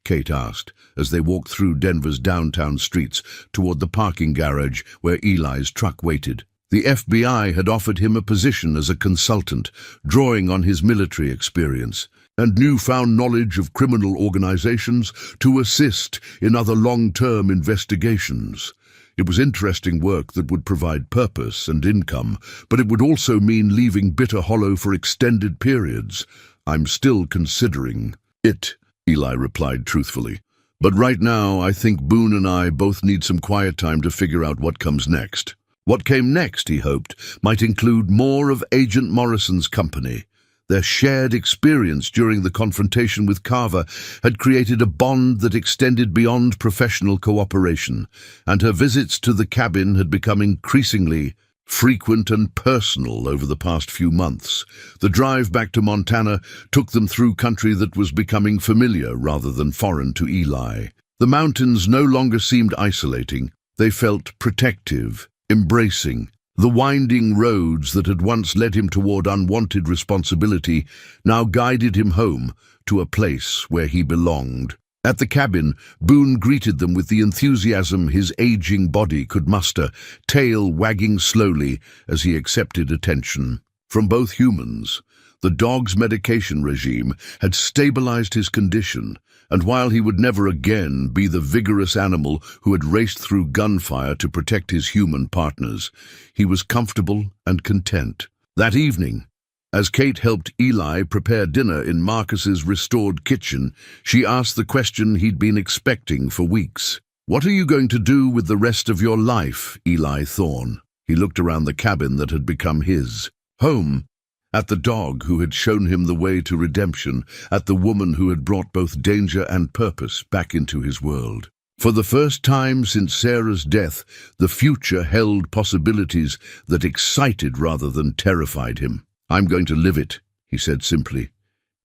Kate asked, as they walked through Denver's downtown streets toward the parking garage where Eli's truck waited. The FBI had offered him a position as a consultant, drawing on his military experience and newfound knowledge of criminal organizations to assist in other long-term investigations. It was interesting work that would provide purpose and income, but it would also mean leaving Bitter Hollow for extended periods. "I'm still considering it," Eli replied truthfully. "But right now, I think Boone and I both need some quiet time to figure out what comes next." What came next, he hoped, might include more of Agent Morrison's company. Their shared experience during the confrontation with Carver had created a bond that extended beyond professional cooperation, and her visits to the cabin had become increasingly frequent and personal over the past few months. The drive back to Montana took them through country that was becoming familiar rather than foreign to Eli. The mountains no longer seemed isolating. They felt protective, embracing. The winding roads that had once led him toward unwanted responsibility now guided him home to a place where he belonged. At the cabin, Boone greeted them with the enthusiasm his aging body could muster, tail wagging slowly as he accepted attention from both humans. The dog's medication regime had stabilized his condition, and while he would never again be the vigorous animal who had raced through gunfire to protect his human partners, he was comfortable and content. That evening, as Kate helped Eli prepare dinner in Marcus's restored kitchen, she asked the question he'd been expecting for weeks. "What are you going to do with the rest of your life, Eli Thorne?" He looked around the cabin that had become his home, at the dog who had shown him the way to redemption, at the woman who had brought both danger and purpose back into his world. For the first time since Sarah's death, the future held possibilities that excited rather than terrified him. "I'm going to live it," he said simply.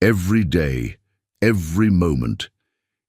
"Every day, every moment,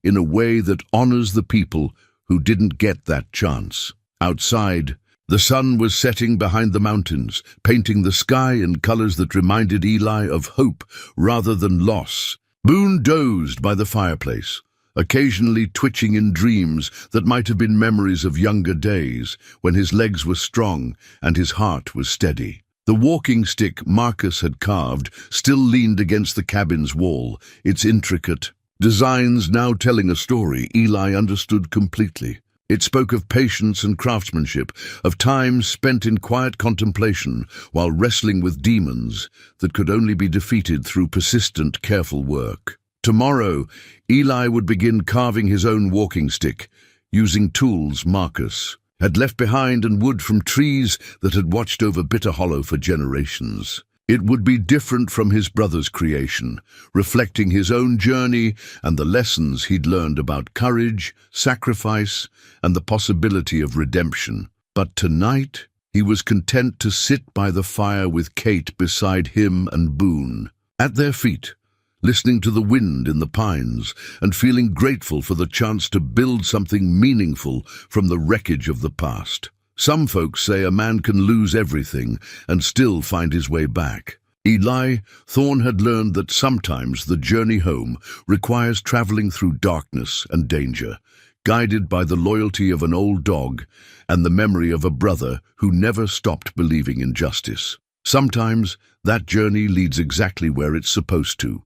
in a way that honors the people who didn't get that chance." Outside, the sun was setting behind the mountains, painting the sky in colors that reminded Eli of hope rather than loss. Boone dozed by the fireplace, occasionally twitching in dreams that might have been memories of younger days when his legs were strong and his heart was steady. The walking stick Marcus had carved still leaned against the cabin's wall, its intricate designs now telling a story Eli understood completely. It spoke of patience and craftsmanship, of time spent in quiet contemplation while wrestling with demons that could only be defeated through persistent, careful work. Tomorrow, Eli would begin carving his own walking stick, using tools Marcus had left behind and wood from trees that had watched over Bitter Hollow for generations. It would be different from his brother's creation, reflecting his own journey and the lessons he'd learned about courage, sacrifice, and the possibility of redemption. But tonight, he was content to sit by the fire with Kate beside him and Boone. At their feet, listening to the wind in the pines and feeling grateful for the chance to build something meaningful from the wreckage of the past. Some folks say a man can lose everything and still find his way back. Eli Thorne had learned that sometimes the journey home requires traveling through darkness and danger, guided by the loyalty of an old dog and the memory of a brother who never stopped believing in justice. Sometimes that journey leads exactly where it's supposed to,